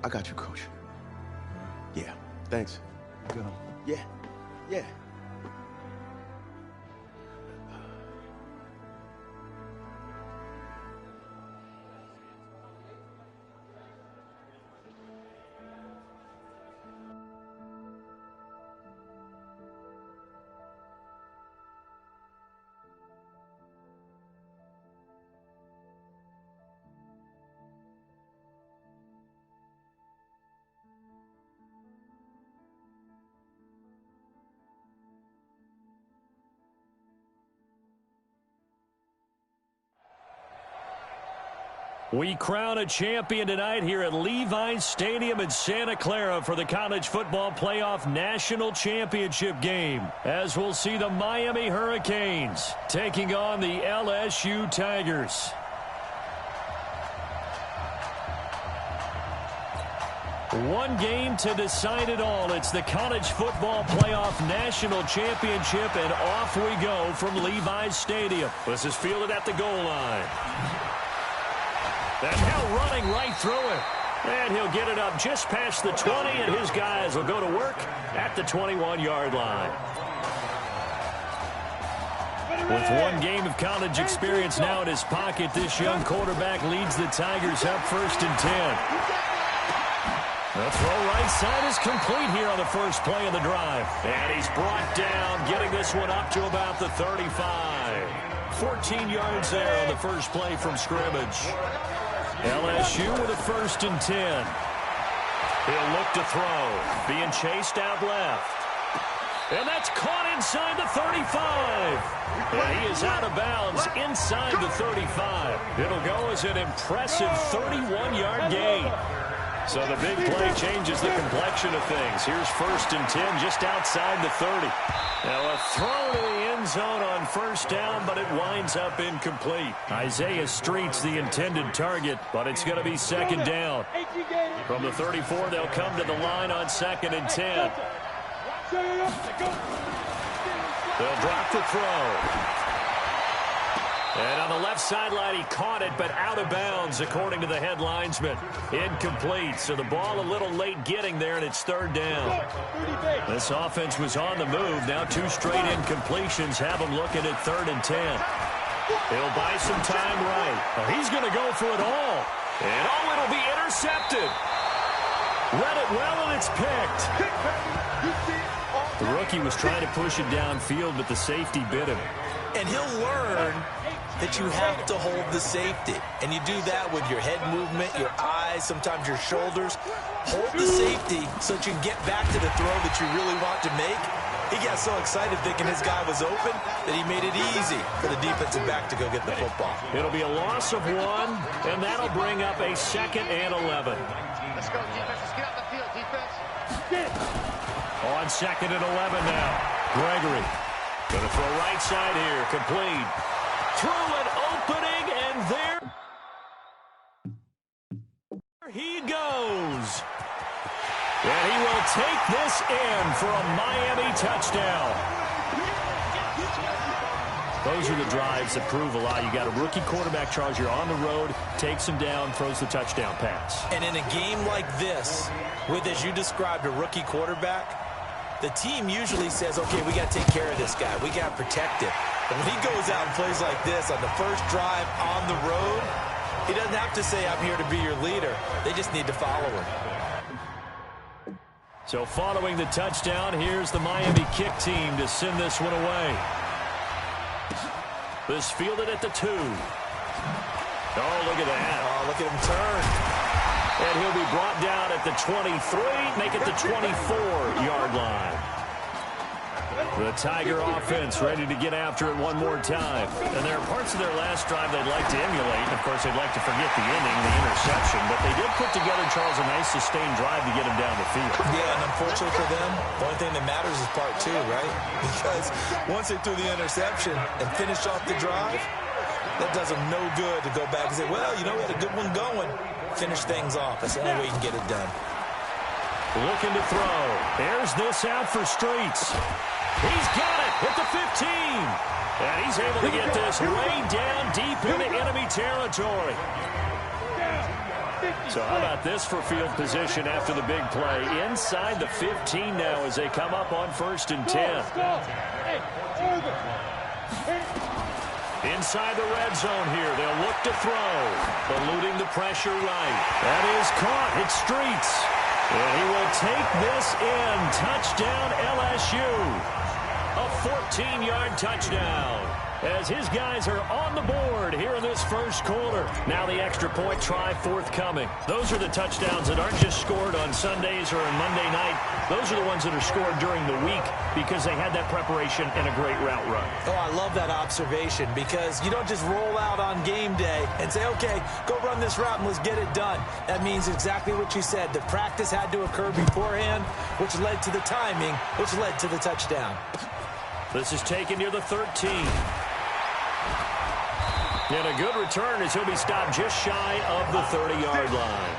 I got you, Coach. Yeah, thanks. Go. Yeah, yeah. We crown a champion tonight here at Levi's Stadium in Santa Clara for the College Football Playoff National Championship game, as we'll see the Miami Hurricanes taking on the LSU Tigers. One game to decide it all. It's the College Football Playoff National Championship, and off we go from Levi's Stadium. This is fielded at the goal line. And now running right through it. And he'll get it up just past the 20, and his guys will go to work at the 21-yard line. With one game of college experience now in his pocket, this young quarterback leads the Tigers up 1st and 10. The throw right side is complete here on the first play of the drive. And he's brought down, getting this one up to about the 35. 14 yards there on the first play from scrimmage. LSU with a 1st and 10. He'll look to throw. Being chased out left. And that's caught inside the 35. And he is out of bounds inside the 35. It'll go as an impressive 31-yard gain. So the big play changes the complexion of things. Here's 1st and 10 just outside the 30. Now a throw to the end zone on 1st down, but it winds up incomplete. Isaiah Street's the intended target, but it's going to be 2nd down. From the 34, they'll come to the line on 2nd and 10. They'll drop the throw. And on the left sideline, he caught it, but out of bounds, according to the head linesman. Incomplete, so the ball a little late getting there, and it's 3rd down. This offense was on the move. Now 2 straight incompletions have him looking at 3rd and 10. He'll buy some time right. Well, he's going to go for it all. And it'll be intercepted. Read it well, and it's picked. The rookie was trying to push it downfield, but the safety bit him. And he'll learn that you have to hold the safety. And you do that with your head movement, your eyes, sometimes your shoulders. Hold the safety so that you can get back to the throw that you really want to make. He got so excited thinking his guy was open that he made it easy for the defensive back to go get the football. It'll be a loss of 1, and that'll bring up a 2nd and 11. Let's go, defense. Let's get out the field, defense. On 2nd and 11 now. Gregory. Going to throw right side here. Complete. Through an opening, and there he goes. And he will take this in for a Miami touchdown. Those are the drives that prove a lot. You got a rookie quarterback, Charles. You're on the road, takes him down, throws the touchdown pass. And in a game like this, with, as you described, a rookie quarterback, the team usually says, okay, we got to take care of this guy. We got to protect him. But when he goes out and plays like this on the first drive on the road, he doesn't have to say, I'm here to be your leader. They just need to follow him. So following the touchdown, here's the Miami kick team to send this one away. This fielded at the 2. Oh, look at that. Oh, look at him turn. And he'll be brought down at the 23, make it the 24-yard line. The Tiger offense ready to get after it one more time. And there are parts of their last drive they'd like to emulate. Of course, they'd like to forget the inning, the interception. But they did put together, Charles, a nice sustained drive to get him down the field. Yeah, and unfortunately for them, the only thing that matters is part 2, right? Because once they threw the interception and finished off the drive, That does them no good to go back and say, well, you know, we had a good one going. Finish things off. That's the only way you can get it done. Looking to throw. There's this out for Streets. He's got it at the 15. And he's able to get this way down deep into enemy territory. So how about this for field position after the big play? Inside the 15 now as they come up on 1st and 10. Inside the red zone here. They'll look to throw. Eluding the pressure right. That is caught. It's Streets. And he will take this in. Touchdown LSU. A 14-yard touchdown. As his guys are on the board here in this first quarter. Now the extra point try forthcoming. Those are the touchdowns that aren't just scored on Sundays or on Monday night. Those are the ones that are scored during the week because they had that preparation and a great route run. Oh, I love that observation because you don't just roll out on game day and say, okay, go run this route and let's get it done. That means exactly what you said. The practice had to occur beforehand, which led to the timing, which led to the touchdown. This is taken near the 13. And a good return as he'll be stopped just shy of the 30-yard line.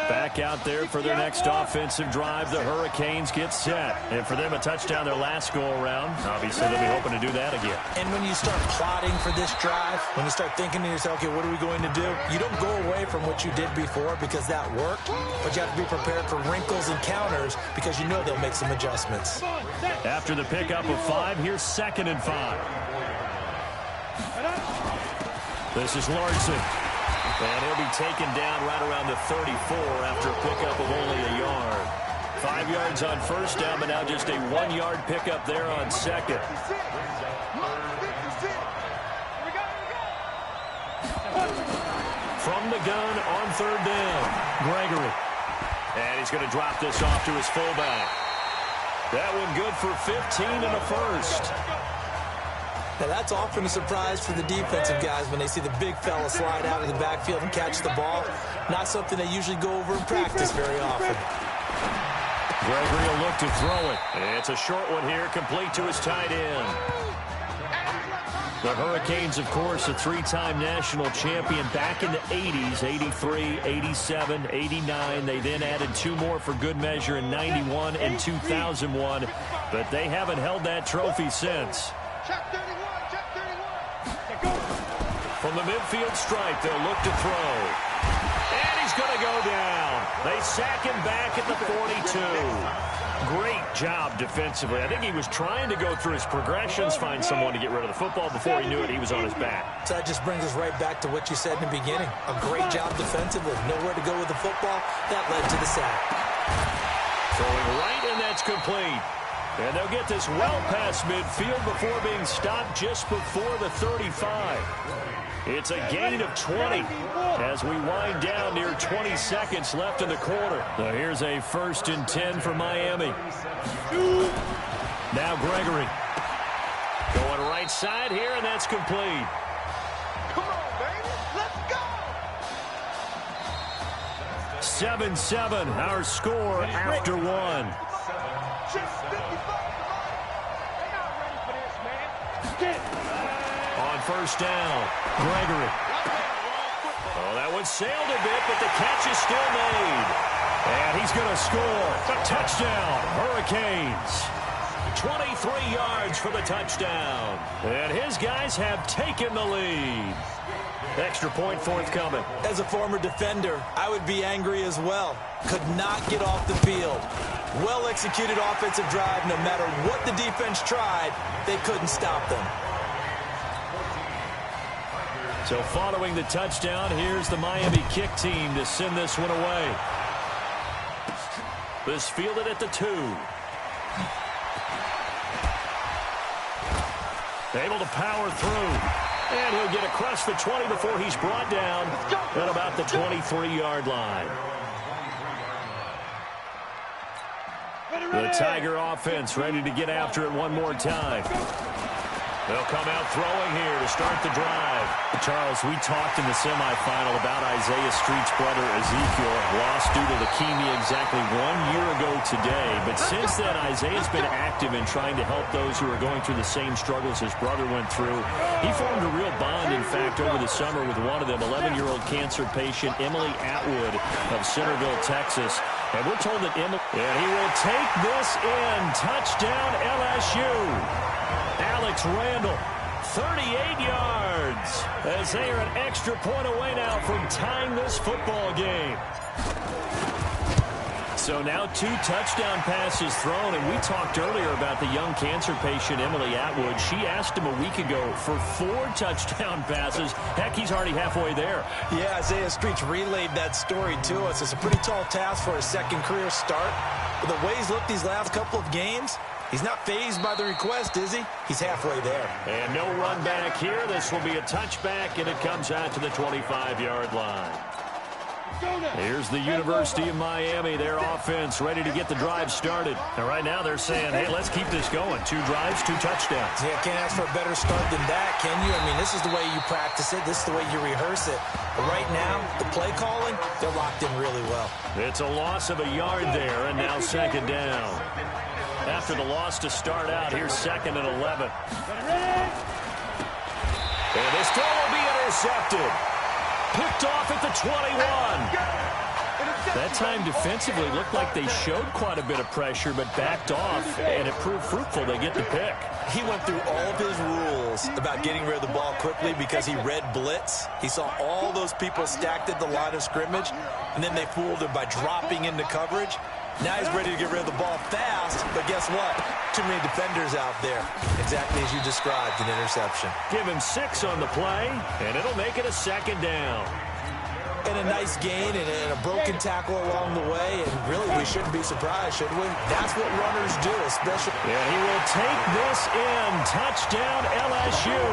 Back out there for their next offensive drive. The Hurricanes get set. And for them, a touchdown their last go-around. Obviously, they'll be hoping to do that again. And when you start plotting for this drive, when you start thinking to yourself, okay, what are we going to do? You don't go away from what you did before because that worked, but you have to be prepared for wrinkles and counters because you know they'll make some adjustments. After the pickup of 5, here's 2nd and 5. This is Larson. And he'll be taken down right around the 34 after a pickup of only a yard. 5 yards on first down, but now just a 1-yard pickup there on 2nd. From the gun on 3rd down, Gregory. And he's going to drop this off to his fullback. That one good for 15 and a first. Now, that's often a surprise for the defensive guys when they see the big fella slide out of the backfield and catch the ball. Not something they usually go over in practice very often. Gregory will look to throw it. It's a short one here, complete to his tight end. The Hurricanes, of course, a 3-time national champion back in the 80s, 83, 87, 89. They then added 2 more for good measure in 91 and 2001, but they haven't held that trophy since. From the midfield stripe, they'll look to throw. And he's going to go down. They sack him back at the 42. Great job defensively. I think he was trying to go through his progressions, find someone to get rid of the football. Before he knew it, he was on his back. So that just brings us right back to what you said in the beginning. A great job defensively. Nowhere to go with the football. That led to the sack. Throwing right, and that's complete. And they'll get this well past midfield before being stopped just before the 35. It's a gain of 20 as we wind down near 20 seconds left in the quarter. So here's a 1st and 10 for Miami. Now Gregory. Going right side here, and that's complete. Come on, baby. Let's go. 7-7, our score after 1. On 1st down, Gregory. Oh, that one sailed a bit, but the catch is still made. And he's going to score. Touchdown, Hurricanes. 23 yards for the touchdown. And his guys have taken the lead. Extra point forthcoming. As a former defender, I would be angry as well. Could not get off the field. Well-executed offensive drive. No matter what the defense tried, they couldn't stop them. So following the touchdown, here's the Miami kick team to send this one away. This fielded at the 2. Able to power through. And he'll get across the 20 before he's brought down at about the 23-yard line. The Tiger offense ready to get after it one more time. They'll come out throwing here to start the drive. Charles, we talked in the semifinal about Isaiah Street's brother Ezekiel, lost due to leukemia exactly 1 year ago today. But since then, Isaiah's been active in trying to help those who are going through the same struggles his brother went through. He formed a real bond, in fact, over the summer with one of them, 11-year-old cancer patient Emily Atwood of Centerville, Texas. And we're told that Emily, and he will take this in. Touchdown, LSU. Alex Randall, 38 yards, as they are an extra point away now from tying this football game. So now 2 touchdown passes thrown, and we talked earlier about the young cancer patient Emily Atwood. She asked him a week ago for 4 touchdown passes. Heck, he's already halfway there. Yeah, Isaiah Streets relayed that story to us. It's a pretty tall task for his second career start. But the way he's looked these last couple of games, he's not fazed by the request, is he? He's halfway there. And no run back here. This will be a touchback, and it comes out to the 25-yard line. Here's the University of Miami, their offense, ready to get the drive started. And right now they're saying, hey, let's keep this going. 2 drives, 2 touchdowns. Yeah, can't ask for a better start than that, can you? I mean, this is the way you practice it. This is the way you rehearse it. But right now, the play calling, they're locked in really well. It's a loss of a yard there, and now second down. After the loss to start out, here's 2nd and 11. And this throw will be intercepted. Picked off at the 21. That time defensively looked like they showed quite a bit of pressure, but backed off, and it proved fruitful. They get the pick. He went through all of his rules about getting rid of the ball quickly because he read blitz. He saw all those people stacked at the line of scrimmage, and then they fooled him by dropping into coverage. Now he's ready to get rid of the ball fast, but guess what? Too many defenders out there. Exactly as you described, an interception. Give him 6 on the play, and it'll make it a second down. And a nice gain and a broken tackle along the way, and really we shouldn't be surprised, should we? That's what runners do, especially. And he will take this in. Touchdown, LSU.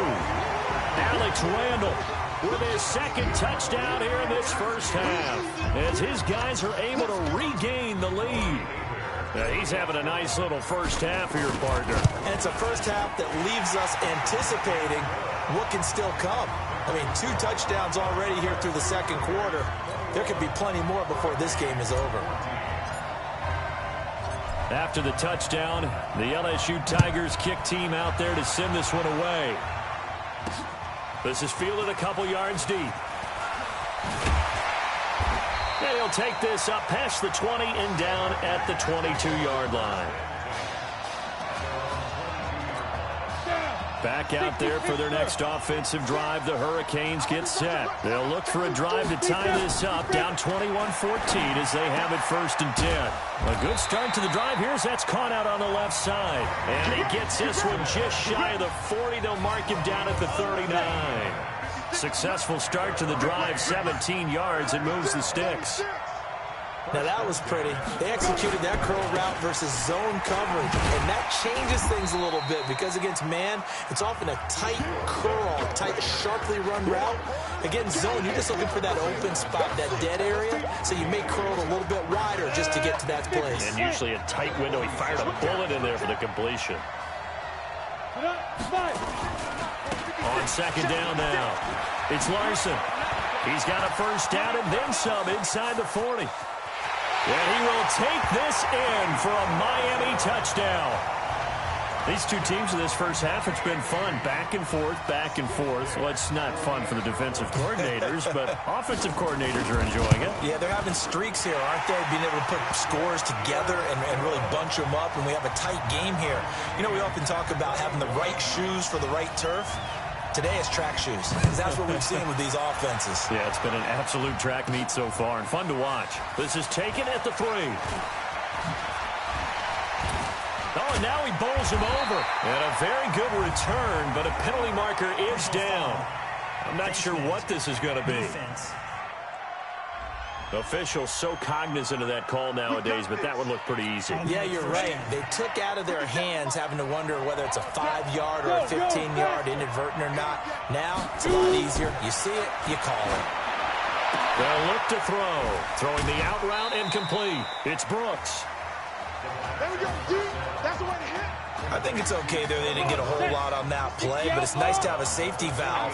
Alex Randall with his 2nd touchdown here in this first half, as his guys are able to regain the lead. He's having a nice little first half here, partner. And it's a first half that leaves us anticipating what can still come. I mean, 2 touchdowns already here through the second quarter. There could be plenty more before this game is over. After the touchdown, the LSU Tigers kick team out there to send this one away. This is fielded a couple yards deep. And he'll take this up past the 20 and down at the 22-yard line. Back out there for their next offensive drive. The Hurricanes get set. They'll look for a drive to tie this up. Down 21-14 as they have it 1st and 10. A good start to the drive. Here's that's caught out on the left side. And he gets this one just shy of the 40. They'll mark him down at the 39. Successful start to the drive, 17 yards, and moves the sticks. Now that was pretty. They executed that curl route versus zone coverage, and that changes things a little bit because against man, it's often a tight curl, tight, sharply run route. Against zone, you're just looking for that open spot, that dead area, so you may curl it a little bit wider just to get to that place. And usually a tight window. He fired a bullet in there for the completion. On second down now, it's Larson. He's got a first down and then some inside the 40. And he will take this in for a Miami touchdown. These two teams in this first half, it's been fun. Back and forth, back and forth. Well, it's not fun for the defensive coordinators, but offensive coordinators are enjoying it. Yeah, they're having streaks here, aren't they? Being able to put scores together and really bunch them up, and we have a tight game here. You know, we often talk about having the right shoes for the right turf. Today it's track shoes, because that's what we've seen with these offenses. Yeah, it's been an absolute track meet so far, and fun to watch. This is taken at the 3. Oh, and now he bowls him over. And a very good return, but a penalty marker is down. I'm not sure what this is going to be. Officials so cognizant of that call nowadays, but that would look pretty easy. Yeah, you're right. They took out of their hands having to wonder whether it's a 5-yard or a 15-yard inadvertent or not. Now, it's a lot easier. You see it, you call it. They'll look to throw. Throwing the out route incomplete. It's Brooks. There we go, dude. That's the way to hit. I think it's okay there. They didn't get a whole lot on that play, but it's nice to have a safety valve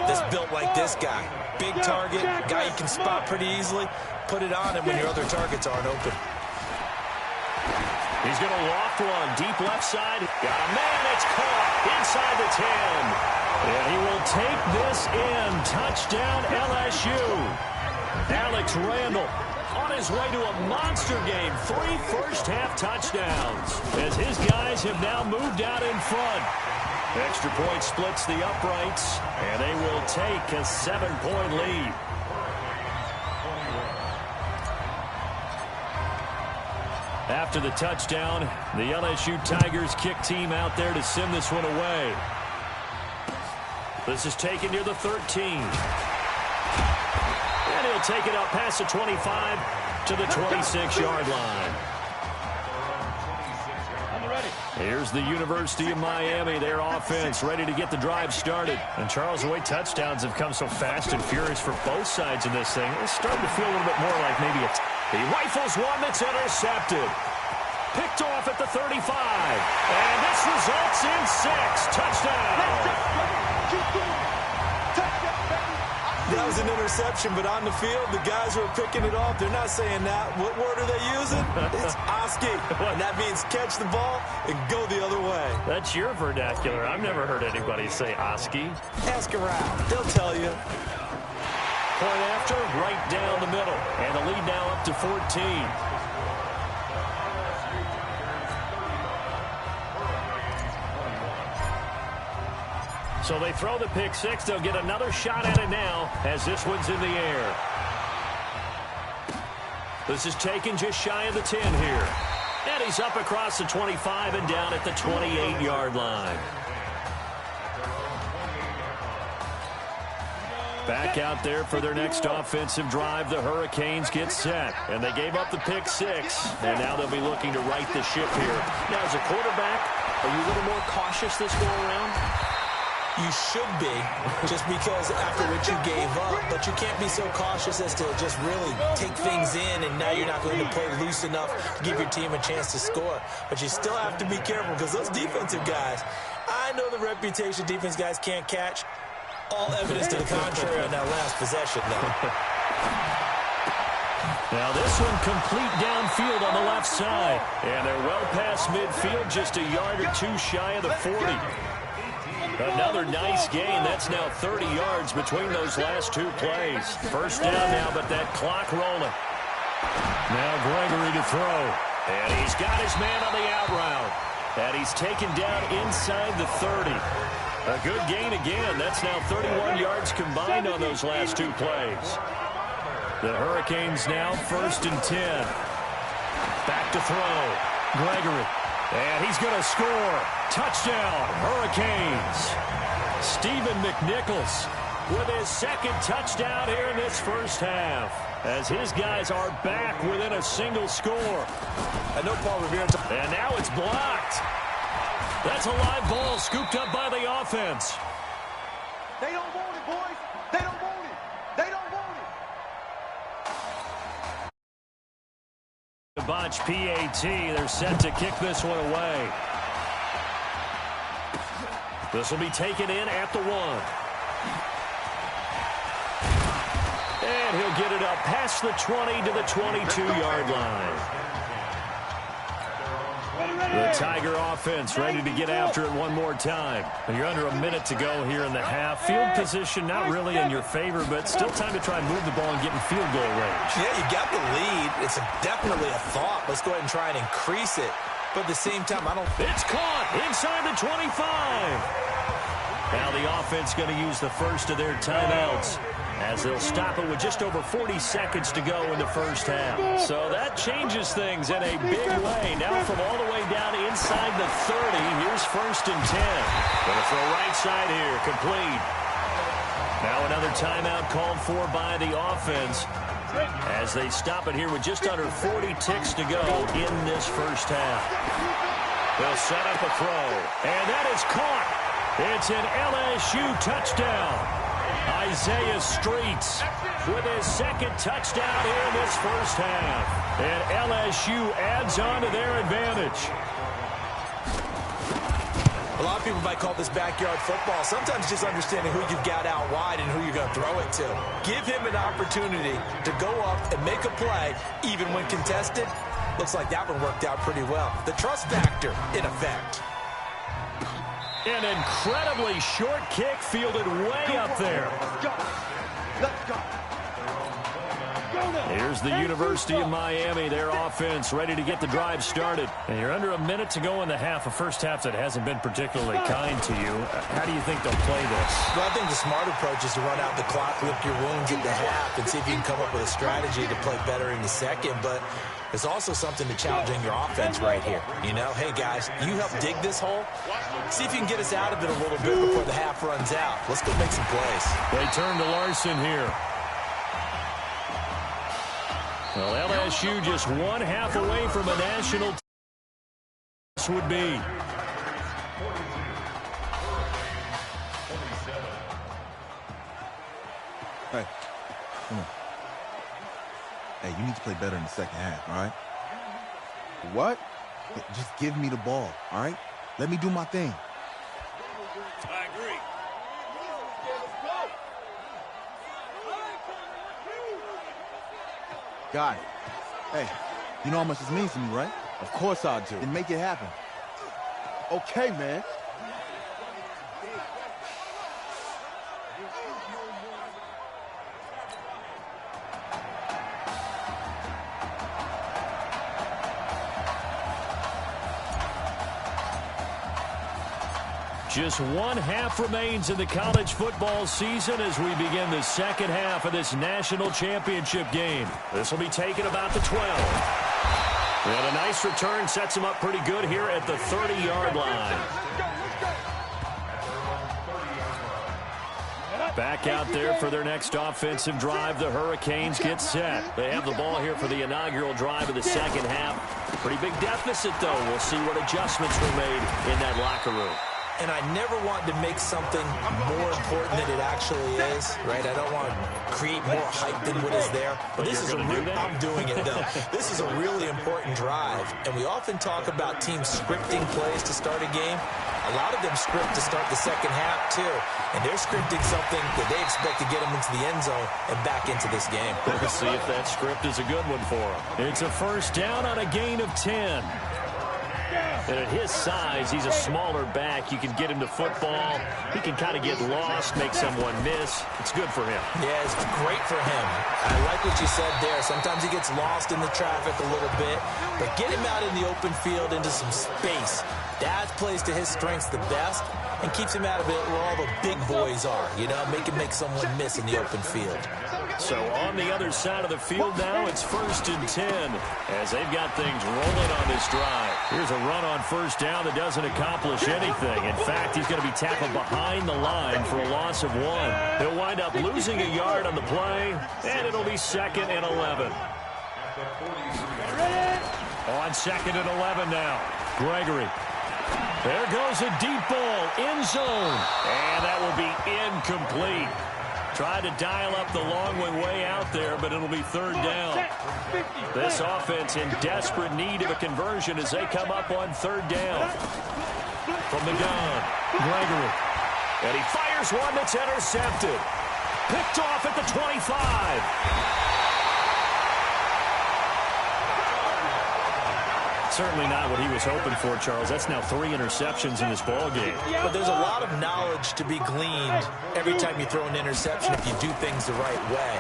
that's built like this guy. Big target, guy you can spot pretty easily. Put it on him when your other targets aren't open. He's going to loft one, deep left side. Got a man, it's caught inside the 10. And he will take this in. Touchdown, LSU. Alex Randall on his way to a monster game. 3 first-half touchdowns as his guys have now moved out in front. Extra point splits the uprights, and they will take a 7-point lead. After the touchdown, the LSU Tigers kick team out there to send this one away. This is taken near the 13. And he'll take it up past the 25 to the 26-yard line. Here's the University of Miami, their offense ready to get the drive started. And Charles, the way touchdowns have come so fast and furious for both sides in this thing, it's starting to feel a little bit more like maybe he rifles one that's intercepted. Picked off at the 35. And this results in 6. Touchdown. That was an interception, but on the field, the guys who are picking it off, they're not saying that. What word are they using? It's Oski, and that means catch the ball and go the other way. That's your vernacular. I've never heard anybody say Oski. Ask around. They'll tell you. Point after, right down the middle. And the lead now up to 14. So they throw the pick six. They'll get another shot at it now as this one's in the air. This is taken just shy of the 10 here. And he's up across the 25 and down at the 28-yard line. Back out there for their next offensive drive. The Hurricanes get set. And they gave up the pick six. And now they'll be looking to right the ship here. Now, as a quarterback, are you a little more cautious this go around? You should be, just because after what you gave up, but you can't be so cautious as to just really take things in, and now you're not going to play loose enough to give your team a chance to score. But you still have to be careful, because those defensive guys, I know the reputation defense guys can't catch. All evidence to the contrary on that last possession, though. Now this one complete downfield on the left side. And they're well past midfield, just a yard or two shy of the 40. Another nice gain. That's now 30 yards between those last two plays. First down now, but that clock rolling. Now Gregory to throw. And he's got his man on the out route. And he's taken down inside the 30. A good gain again. That's now 31 yards combined on those last two plays. The Hurricanes now 1st and 10. Back to throw. Gregory. And he's going to score. Touchdown, Hurricanes. Stephen McNichols with his second touchdown here in this first half, as his guys are back within a single score. I know Paul Revere. And now it's blocked. That's a live ball scooped up by the offense. They don't want it, boys. They don't want it. They don't want it. The botch PAT. They're set to kick this one away. This will be taken in at the 1. And he'll get it up past the 20 to the 22-yard line. The Tiger offense ready to get after it one more time. And you're under a minute to go here in the half. Field position not really in your favor, but still time to try and move the ball and get in field goal range. Yeah, you got the lead. It's definitely a thought. Let's go ahead and try and increase it. But at the same time, It's caught inside the 25. Now the offense going to use the first of their timeouts, as they'll stop it with just over 40 seconds to go in the first half. So that changes things in a big way. Now from all the way down inside the 30, here's 1st and 10. Going to throw right side here, complete. Now another timeout called for by the offense, as they stop it here with just under 40 ticks to go in this first half. They'll set up a throw, and that is caught. It's an LSU touchdown. Isaiah Streets with his second touchdown here in this first half. And LSU adds on to their advantage. A lot of people might call this backyard football. Sometimes just understanding who you've got out wide and who you're going to throw it to. Give him an opportunity to go up and make a play, even when contested. Looks like that one worked out pretty well. The trust factor in effect. An incredibly short kick fielded way up there. Let's go. Here's the University of Miami, their offense ready to get the drive started. And you're under a minute to go in the half, a first half that hasn't been particularly kind to you. How do you think they'll play this? Well, I think the smart approach is to run out the clock, lick your wounds at the half, and see if you can come up with a strategy to play better in the second. But there's also something to challenging your offense right here. You know, hey, guys, you help dig this hole. See if you can get us out of it a little bit before the half runs out. Let's go make some plays. They turn to Larson here. Well, LSU just one half away from a national this would be. Hey, come on. Hey, you need to play better in the second half, all right? What? Just give me the ball, all right? Let me do my thing. I agree. Got it. Hey, you know how much this means to me, right? Of course I do. Then make it happen. Okay, man. Just one half remains in the college football season as we begin the second half of this national championship game. This will be taken about the 12. And a nice return sets him up pretty good here at the 30-yard line. Back out there for their next offensive drive. The Hurricanes get set. They have the ball here for the inaugural drive of the second half. Pretty big deficit, though. We'll see what adjustments were made in that locker room. And I never want to make something more important than it actually is, right? I don't want to create more hype than what is there. But this is I'm doing it, though. This is a really important drive. And we often talk about teams scripting plays to start a game. A lot of them script to start the second half, too. And they're scripting something that they expect to get them into the end zone and back into this game. We'll see if that script is a good one for them. It's a first down on a gain of 10. And at his size, he's a smaller back. You can get him to football. He can kind of get lost, make someone miss. It's good for him. Yeah, it's great for him. I like what you said there. Sometimes he gets lost in the traffic a little bit. But get him out in the open field into some space. That plays to his strengths the best and keeps him out of it where all the big boys are. You know, make someone miss in the open field. So on the other side of the field now, it's 1st and 10 as they've got things rolling on this drive. Here's a run on first down that doesn't accomplish anything. In fact, he's going to be tackled behind the line for a loss of 1. He'll wind up losing a yard on the play, and it'll be 2nd and 11. On 2nd and 11 now, Gregory. There goes a deep ball, end zone, and that will be incomplete. Tried to dial up the long one way out there, but it'll be 3rd down. This offense in desperate need of a conversion as they come up on 3rd down. From the gun, Gregory. And he fires one that's intercepted. Picked off at the 25. Certainly not what he was hoping for, Charles. That's now 3 interceptions in this ball game. But there's a lot of knowledge to be gleaned every time you throw an interception if you do things the right way.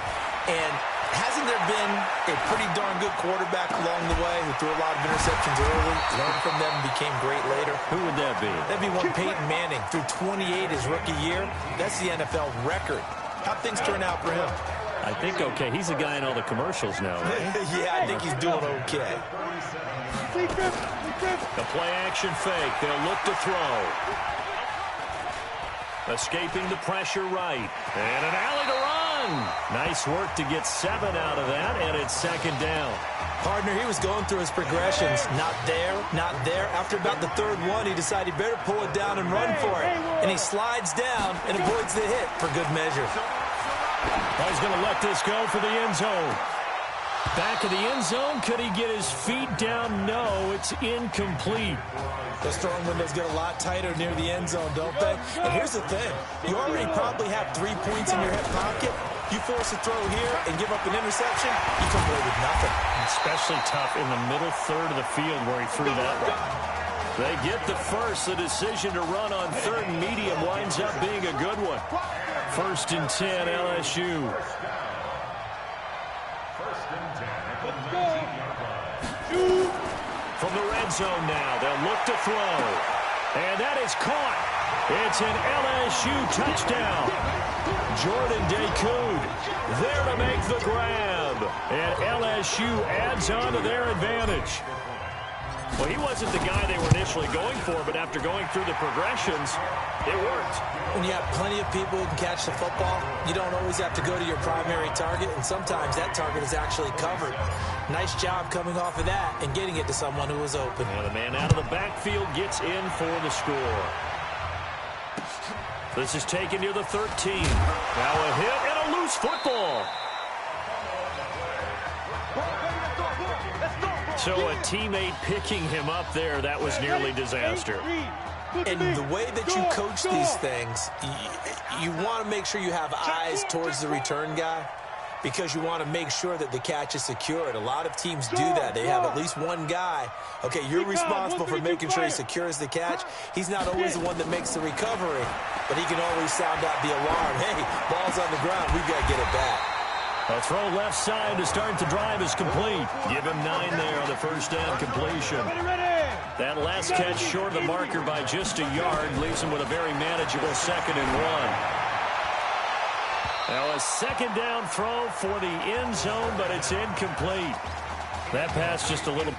And hasn't there been a pretty darn good quarterback along the way who threw a lot of interceptions early, learned from them, and became great later? Who would that be? That'd be one Peyton Manning. Threw 28 his rookie year. That's the NFL record. How'd things turn out for him? I think okay. He's the guy in all the commercials now, right? Yeah, I think he's doing okay. The play-action fake. They'll look to throw. Escaping the pressure right. And an alley to run. Nice work to get 7 out of that, and it's 2nd down. Partner, he was going through his progressions. Not there, not there. After about the 3rd one, he decided he better pull it down and run for it. And he slides down and avoids the hit for good measure. He's going to let this go for the end zone. Back of the end zone. Could he get his feet down? No, it's incomplete. Those throwing windows get a lot tighter near the end zone, don't they? And here's the thing. You already probably have 3 points in your hip pocket. You force a throw here and give up an interception, you come away with nothing. Especially tough in the middle third of the field where he threw that one. They get the first. The decision to run on third and medium winds up being a good one. 1st and 10, LSU. From the red zone now, they'll look to throw. And that is caught. It's an LSU touchdown. Jordan Dacoud there to make the grab. And LSU adds on to their advantage. Well, he wasn't the guy they were initially going for, but after going through the progressions, it worked. When you have plenty of people who can catch the football, you don't always have to go to your primary target, and sometimes that target is actually covered. Nice job coming off of that and getting it to someone who was open. And the man out of the backfield gets in for the score. This is taken near the 13. Now a hit and a loose football. So a teammate picking him up there, that was nearly disaster. And the way that you coach these things, you want to make sure you have eyes towards the return guy because you want to make sure that the catch is secured. A lot of teams do that. They have at least one guy. Okay, you're responsible for making sure he secures the catch. He's not always the one that makes the recovery, but he can always sound out the alarm. Hey, ball's on the ground. We've got to get it back. A throw left side to start the drive is complete. Give him 9 there on the first down completion. That last catch short of the marker by just a yard leaves him with a very manageable 2nd and 1. Now a 2nd down throw for the end zone, but it's incomplete. That pass just a little...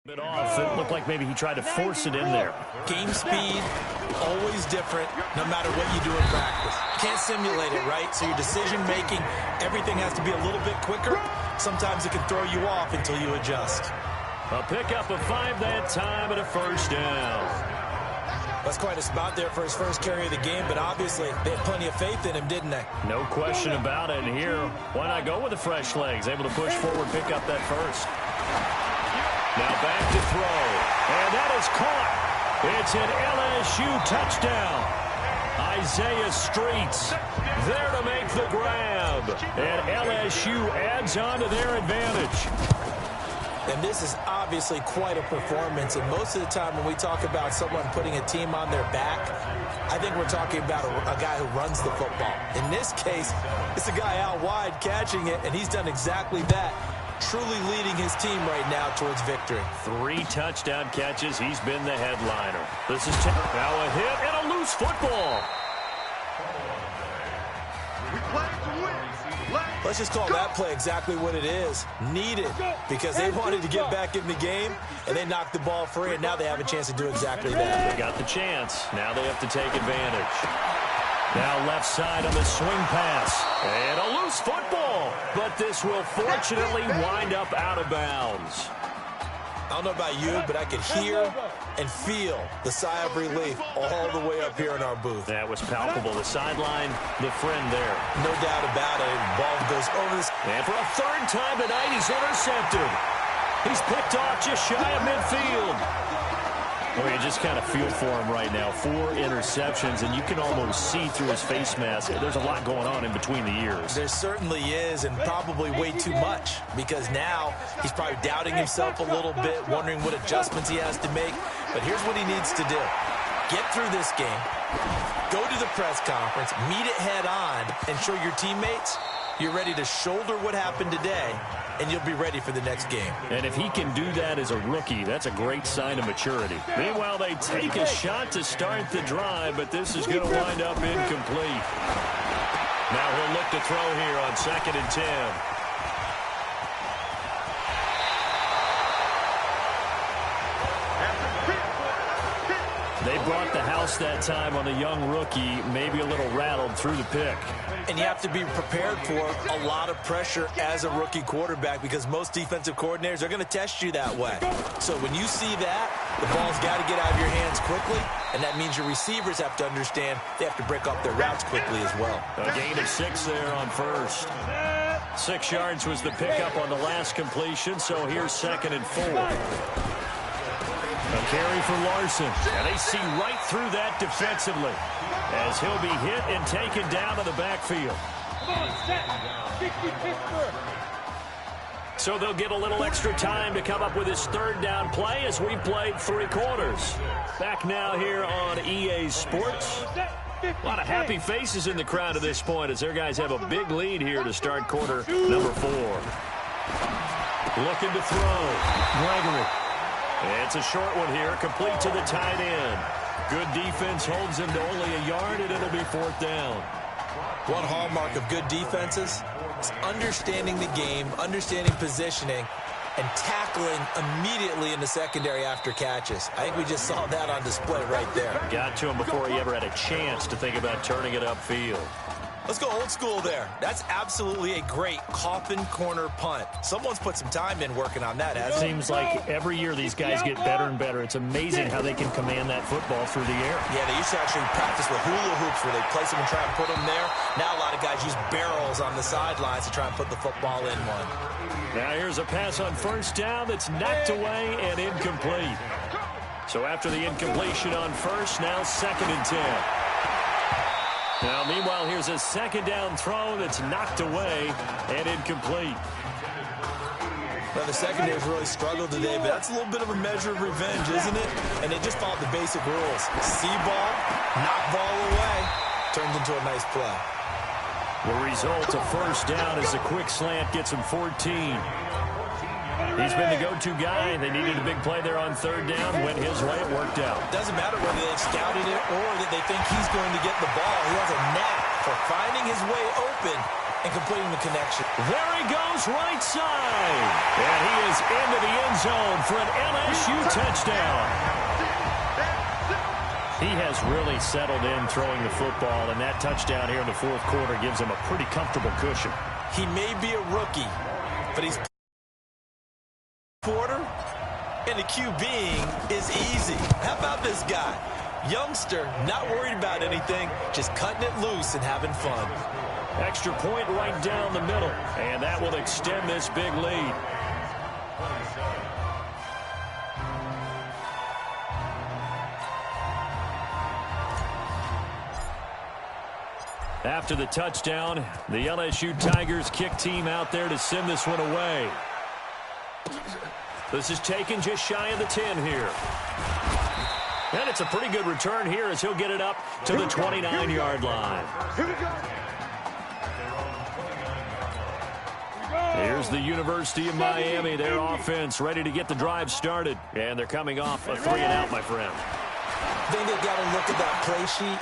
bit off. It looked like maybe he tried to force it in there. Game speed, always different, no matter what you do in practice. You can't simulate it, right? So your decision-making, everything has to be a little bit quicker. Sometimes it can throw you off until you adjust. A pickup of 5 that time and a first down. That's quite a spot there for his first carry of the game, but obviously they had plenty of faith in him, didn't they? No question about it. And here, why not go with the fresh legs? Able to push forward, pick up that first. Now back to throw. And that is caught. It's an LSU touchdown. Isaiah Streets there to make the grab. And LSU adds on to their advantage. And this is obviously quite a performance. And most of the time when we talk about someone putting a team on their back, I think we're talking about a guy who runs the football. In this case, it's a guy out wide catching it, and he's done exactly that. Truly leading his team right now towards victory. 3 touchdown catches. He's been the headliner. This is now a hit and a loose football. Let's just call that play exactly what it is. Needed, because they wanted to get back in the game, and they knocked the ball free, and now they have a chance to do exactly that. They got the chance. Now they have to take advantage. Now left side on the swing pass. And a loose football. But this will fortunately wind up out of bounds. I don't know about you, but I could hear and feel the sigh of relief all the way up here in our booth. That was palpable. The sideline, the friend there. No doubt about it. The ball goes over this. And for a 3rd time tonight, he's intercepted. He's picked off just shy of midfield. Well, you just kind of feel for him right now. 4 interceptions, and you can almost see through his face mask. There's a lot going on in between the ears. There certainly is, and probably way too much, because now he's probably doubting himself a little bit, wondering what adjustments he has to make. But here's what he needs to do. Get through this game, go to the press conference, meet it head on, and show your teammates you're ready to shoulder what happened today, and you'll be ready for the next game. And if he can do that as a rookie, that's a great sign of maturity. Meanwhile, they take a shot to start the drive, but this is going to wind up incomplete. Now he'll look to throw here on 2nd and 10. They brought the house that time on the young rookie, maybe a little rattled through the pick. And you have to be prepared for a lot of pressure as a rookie quarterback because most defensive coordinators are going to test you that way. So when you see that, the ball's got to get out of your hands quickly, and that means your receivers have to understand they have to break off their routes quickly as well. A gain of 6 there on first. 6 yards was the pickup on the last completion, so here's 2nd and 4. A carry for Larson, and they see right through that defensively as he'll be hit and taken down in the backfield. So they'll get a little extra time to come up with his 3rd down play as we've played 3 quarters. Back now here on EA Sports. A lot of happy faces in the crowd at this point as their guys have a big lead here to start quarter number 4. Looking to throw. Gregory. It's a short one here, complete to the tight end. Good defense holds him to only a yard, and it'll be 4th down. One hallmark of good defenses is understanding the game, understanding positioning, and tackling immediately in the secondary after catches. I think we just saw that on display right there. Got to him before he ever had a chance to think about turning it upfield. Let's go old school there. That's absolutely a great coffin corner punt. Someone's put some time in working on that, hasn't it? Seems like every year these guys get better and better. It's amazing how they can command that football through the air. Yeah, they used to actually practice with hula hoops where they place them and try and put them there. Now a lot of guys use barrels on the sidelines to try and put the football in one. Now here's a pass on 1st down that's knocked away and incomplete. So after the incompletion on 1st, now 2nd and 10. Now, meanwhile, here's a 2nd down throw that's knocked away and incomplete. Well, the secondary's really struggled today, but that's a little bit of a measure of revenge, isn't it? And they just followed the basic rules. See ball, knock ball away, turns into a nice play. The result, a 1st down as a quick slant gets him 14. He's been the go-to guy. They needed a big play there on 3rd down. Went his way. It worked out. Doesn't matter whether they've scouted it or that they think he's going to get the ball. He has a knack for finding his way open and completing the connection. There he goes, right side. And he is into the end zone for an LSU touchdown. He has really settled in throwing the football, and that touchdown here in the 4th quarter gives him a pretty comfortable cushion. He may be a rookie, but he's quarter, and the QBing is easy. How about this guy? Youngster, not worried about anything, just cutting it loose and having fun. Extra point right down the middle, and that will extend this big lead. After the touchdown, the LSU Tigers kick team out there to send this one away. This is taken just shy of the 10 here. And it's a pretty good return here as he'll get it up to the 29-yard line. Here's the University of Miami, their offense ready to get the drive started. And they're coming off a 3-and-out, my friend. I think they've got to look at that play sheet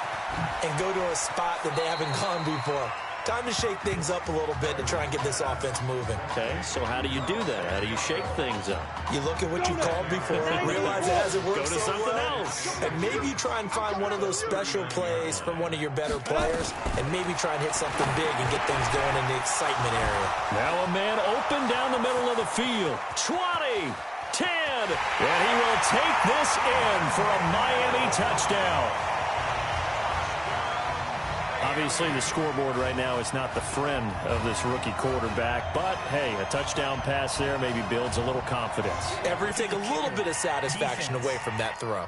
and go to a spot that they haven't gone before. Time to shake things up a little bit to try and get this offense moving. Okay, so how do you do that? How do you shake things up? You look at what you called before, realize it hasn't worked so so something well, else. and maybe try and find one of those special plays from one of your better players, and maybe try and hit something big and get things going in the excitement area. Now a man open down the middle of the field. 20, 10, and he will take this in for a Miami touchdown. Obviously, the scoreboard right now is not the friend of this rookie quarterback, but, hey, a touchdown pass there maybe builds a little confidence. Take a little bit of satisfaction away from that throw.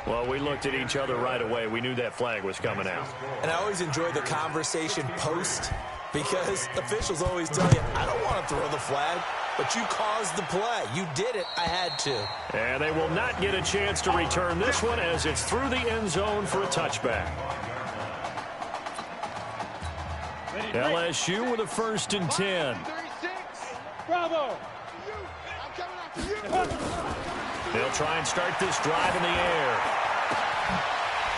Well, we looked at each other right away. We knew that flag was coming out. And I always enjoy the conversation post because officials always tell you, I don't want to throw the flag, but you caused the play. You did it. I had to. And they will not get a chance to return this one as it's through the end zone for a touchback. LSU with a 1st and 10. Bravo. They'll try and start this drive in the air.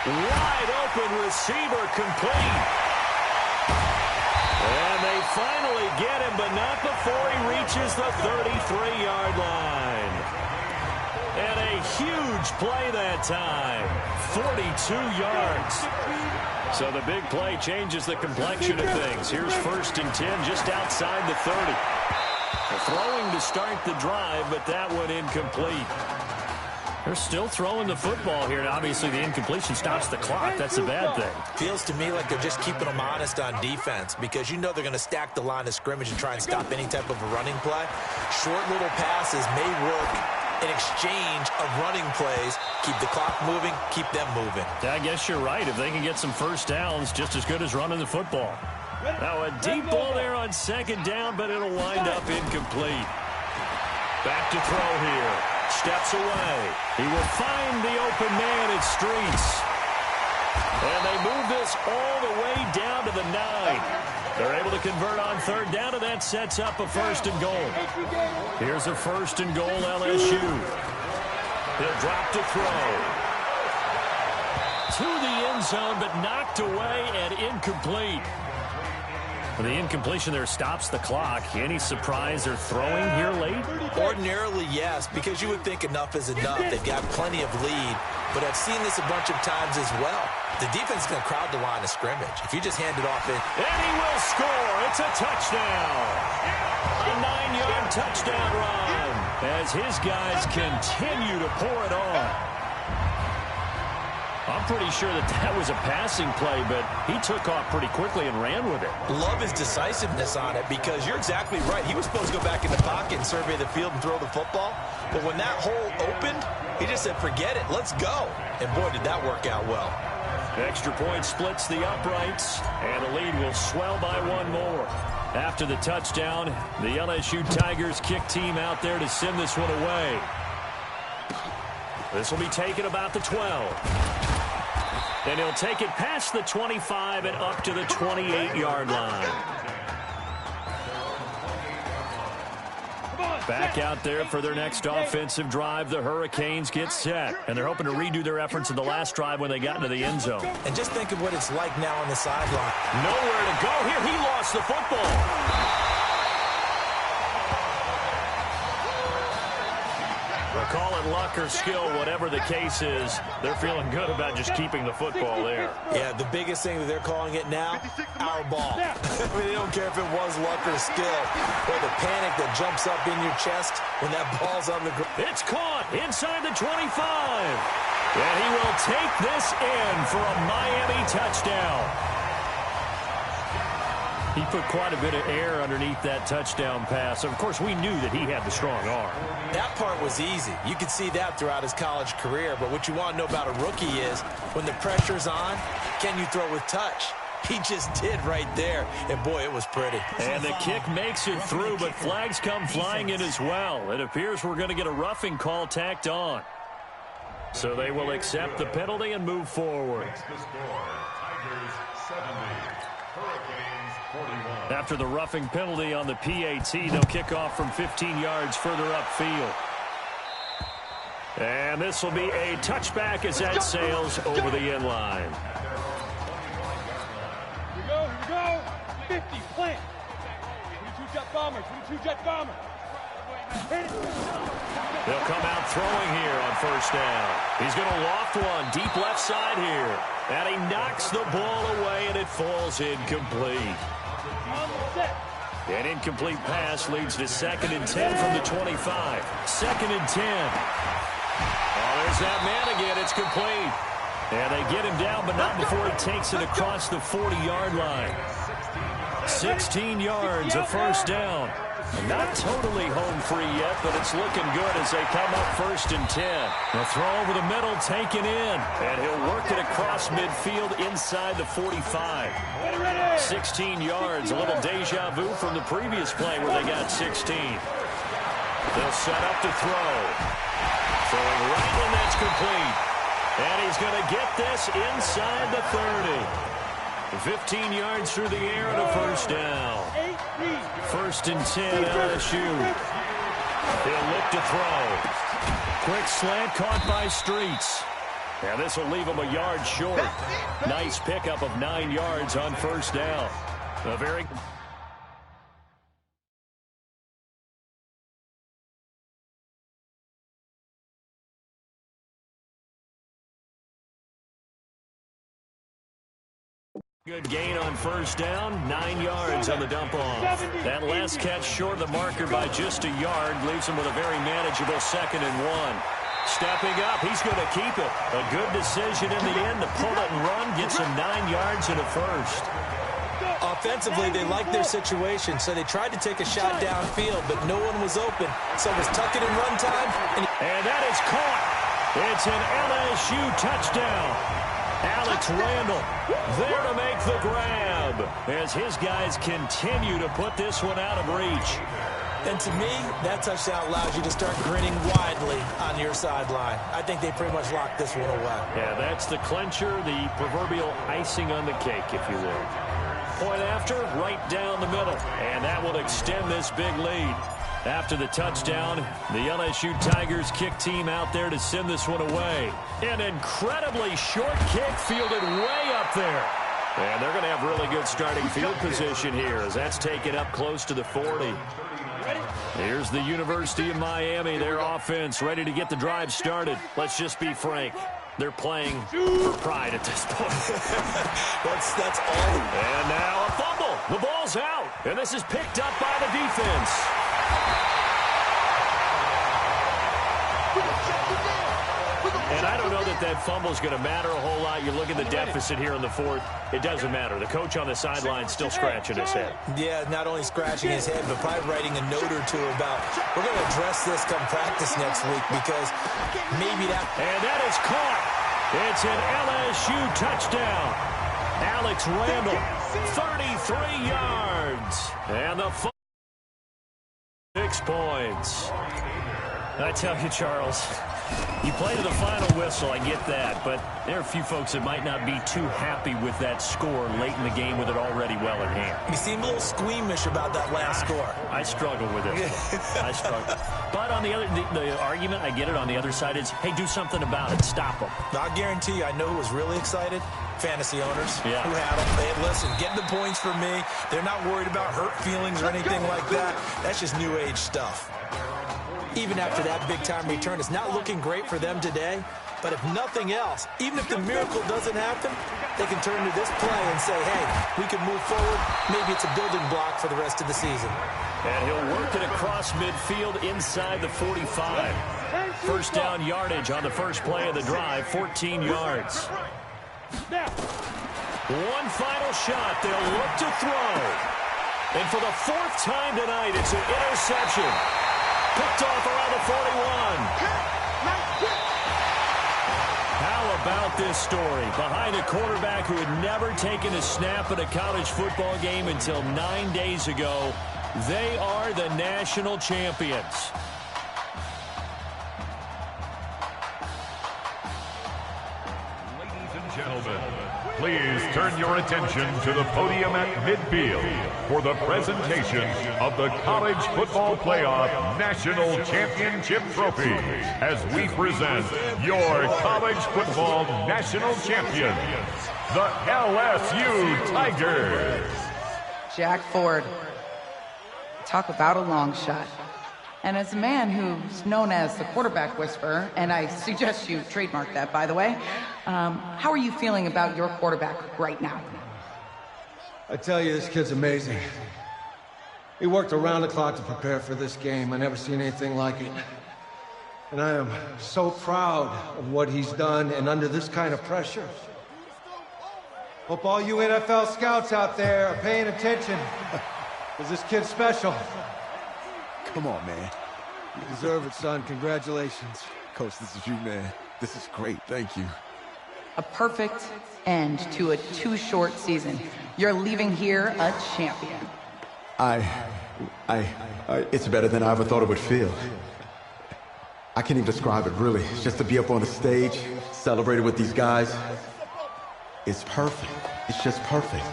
Wide open receiver complete. And they finally get him, but not before he reaches the 33-yard line. And a huge play that time. 42 yards. So the big play changes the complexion of things. Here's 1st and 10 just outside the 30. Throwing to start the drive, but that one incomplete. They're still throwing the football here, and obviously the incompletion stops the clock. That's a bad thing. Feels to me like they're just keeping them honest on defense because you know they're going to stack the line of scrimmage and try and stop any type of a running play. Short little passes may work in exchange of running plays. Keep the clock moving, keep them moving. I guess you're right. If they can get some first downs, just as good as running the football. Now a deep ball there on 2nd down, but it'll wind up incomplete. Back to throw here. Steps away. He will find the open man at Streets. And they move this all the way down to the 9. They're able to convert on 3rd down, and that sets up a 1st and goal. Here's a 1st and goal, LSU. He'll drop to throw. To the end zone, but knocked away and incomplete. The incompletion there stops the clock. Any surprise they're throwing here late? Ordinarily, yes, because you would think enough is enough. They've got plenty of lead, but I've seen this a bunch of times as well. The defense is going to crowd the line of scrimmage. If you just hand it off in. And he will score. It's a touchdown. A 9-yard touchdown run as his guys continue to pour it on. I'm pretty sure that was a passing play, but he took off pretty quickly and ran with it. Love his decisiveness on it because you're exactly right. He was supposed to go back in the pocket and survey the field and throw the football. But when that hole opened, he just said, forget it, let's go. And boy, did that work out well. Extra point splits the uprights, and the lead will swell by one more. After the touchdown, the LSU Tigers kick team out there to send this one away. This will be taken about the 12. And he'll take it past the 25 and up to the 28-yard line. Back out there for their next offensive drive. The Hurricanes get set. And they're hoping to redo their efforts in the last drive when they got into the end zone. And just think of what it's like now on the sideline. Nowhere to go here. He lost the football. Call it luck or skill, whatever the case is, they're feeling good about just keeping the football there. Yeah, the biggest thing that they're calling it now, our ball. I mean, they don't care if it was luck or skill or the panic that jumps up in your chest when that ball's on the ground. It's caught inside the 25. And he will take this in for a Miami touchdown. He put quite a bit of air underneath that touchdown pass. Of course, we knew that he had the strong arm. That part was easy. You could see that throughout his college career. But what you want to know about a rookie is when the pressure's on, can you throw with touch? He just did right there. And, boy, it was pretty. And the kick makes it through, but flags come flying in as well. It appears we're going to get a roughing call tacked on. So they will accept the penalty and move forward. After the roughing penalty on the PAT, they'll kick off from 15 yards further upfield. And this will be a touchback as that sails over the end line. Here we go. 50, plant. 22 jet bomber, 22 jet bomber. They'll come out throwing here on 1st down. He's going to loft one deep left side here. And he knocks the ball away, and it falls incomplete. An incomplete pass leads to 2nd and 10 from the 25. 2nd and 10. Oh, there's that man again. It's complete. And they get him down, but not before he takes it across the 40-yard line. 16 yards, a 1st down. Not totally home free yet, but it's looking good as they come up 1st and 10. The throw over the middle taken in, and he'll work it across midfield inside the 45. 16 yards, a little deja vu from the previous play where they got 16. They'll set up to throw. Throwing right when that's complete. And he's going to get this inside the 30. 15 yards through the air and a 1st down. 1st and 10, LSU. He'll look to throw. Quick slant caught by Streets. And this will leave him a yard short. Nice pickup of 9 yards on first down. A very... Good gain on first down, 9 yards on the dump off. That last catch short of the marker by just a yard leaves him with a very manageable 2nd and 1. Stepping up, he's going to keep it. A good decision in the end to pull it and run, gets him 9 yards and a first. Offensively, they liked their situation, so they tried to take a shot downfield, but no one was open. So it was tuck it and run time. And that is caught. It's an LSU touchdown. Alex Randall there to make the grab as his guys continue to put this one out of reach. And to me, that touchdown allows you to start grinning widely on your sideline. I think they pretty much locked this one away. Yeah, that's the clincher, the proverbial icing on the cake, if you will. Point after, right down the middle. And that will extend this big lead. After the touchdown, the LSU Tigers kick team out there to send this one away. An incredibly short kick fielded way up there. And they're going to have really good starting field position here as that's taken up close to the 40. Here's the University of Miami, their offense ready to get the drive started. Let's just be frank. They're playing for pride at this point. That's all. And now a fumble. The ball's out. And this is picked up by the defense. And I don't know that fumble's going to matter a whole lot. You look at the deficit here in the 4th. It doesn't matter. The coach on the sideline still scratching his head. Yeah, not only scratching his head, but probably writing a note or two about, we're going to address this come practice next week because maybe that... And that is caught. It's an LSU touchdown. Alex Randall, 33 yards. And the 6 points. I tell you, Charles, you play to the final whistle, I get that, but there are a few folks that might not be too happy with that score late in the game with it already well in hand. You seem a little squeamish about that last score. I struggle with it. I struggle. But on the other, the argument, I get it, on the other side is, hey, do something about it. Stop them. I guarantee you, I know who was really excited. Fantasy owners who had them. They had, listen, get the points for me. They're not worried about hurt feelings or anything like that. That's just new age stuff. Even after that big-time return, it's not looking great for them today. But if nothing else, even if the miracle doesn't happen, they can turn to this play and say, hey, we can move forward. Maybe it's a building block for the rest of the season. And he'll work it across midfield inside the 45. First down yardage on the first play of the drive, 14 yards. One final shot. They'll look to throw. And for the 4th time tonight, it's an interception. Picked off around the 41. How about this story? Behind a quarterback who had never taken a snap at a college football game until 9 days ago, they are the national champions. Ladies and gentlemen, please turn your attention to the podium at midfield for the presentation of the College Football Playoff National Championship Trophy as we present your college football national champions, the LSU Tigers. Jack Ford. Talk about a long shot. And as a man who's known as the quarterback whisperer, and I suggest you trademark that, by the way, how are you feeling about your quarterback right now? I tell you, this kid's amazing. He worked around the clock to prepare for this game. I never seen anything like it. And I am so proud of what he's done, and under this kind of pressure. Hope all you NFL scouts out there are paying attention, because this kid's special. Come on, man. You deserve it, son. Congratulations. Coach, this is you, man. This is great. Thank you. A perfect end to a too short season. You're leaving here a champion. It's better than I ever thought it would feel. I can't even describe it, really. It's just to be up on the stage, celebrating with these guys. It's perfect. It's just perfect.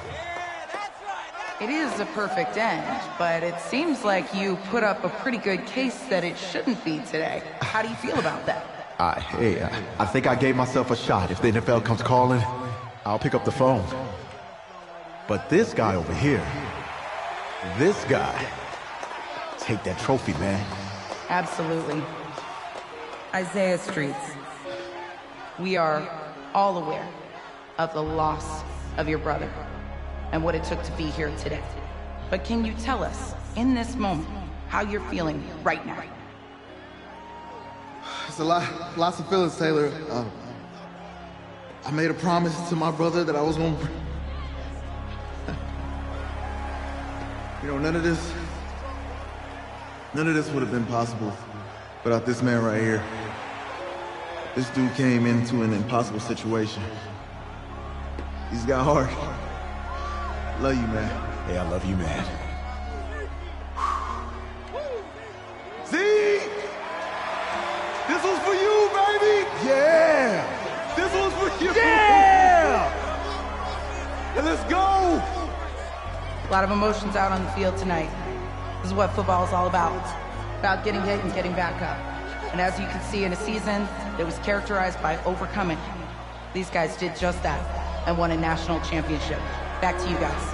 It is a perfect end, but it seems like you put up a pretty good case that it shouldn't be today. How do you feel about that? I think I gave myself a shot. If the NFL comes calling, I'll pick up the phone. But this guy over here, this guy, take that trophy, man. Absolutely. Isaiah Streets, we are all aware of the loss of your brother and what it took to be here today. But can you tell us, in this moment, how you're feeling right now? It's lots of feelings, Taylor. I made a promise to my brother that I was gonna... You know, none of this would have been possible without this man right here. This dude came into an impossible situation. He's got heart. Love you, man. Hey, I love you, man. See? This was for you, baby! Yeah! This was for you! Yeah! And let's go! A lot of emotions out on the field tonight. This is what football is all about. About getting hit and getting back up. And as you can see, in a season that was characterized by overcoming, these guys did just that and won a national championship. Back to you guys.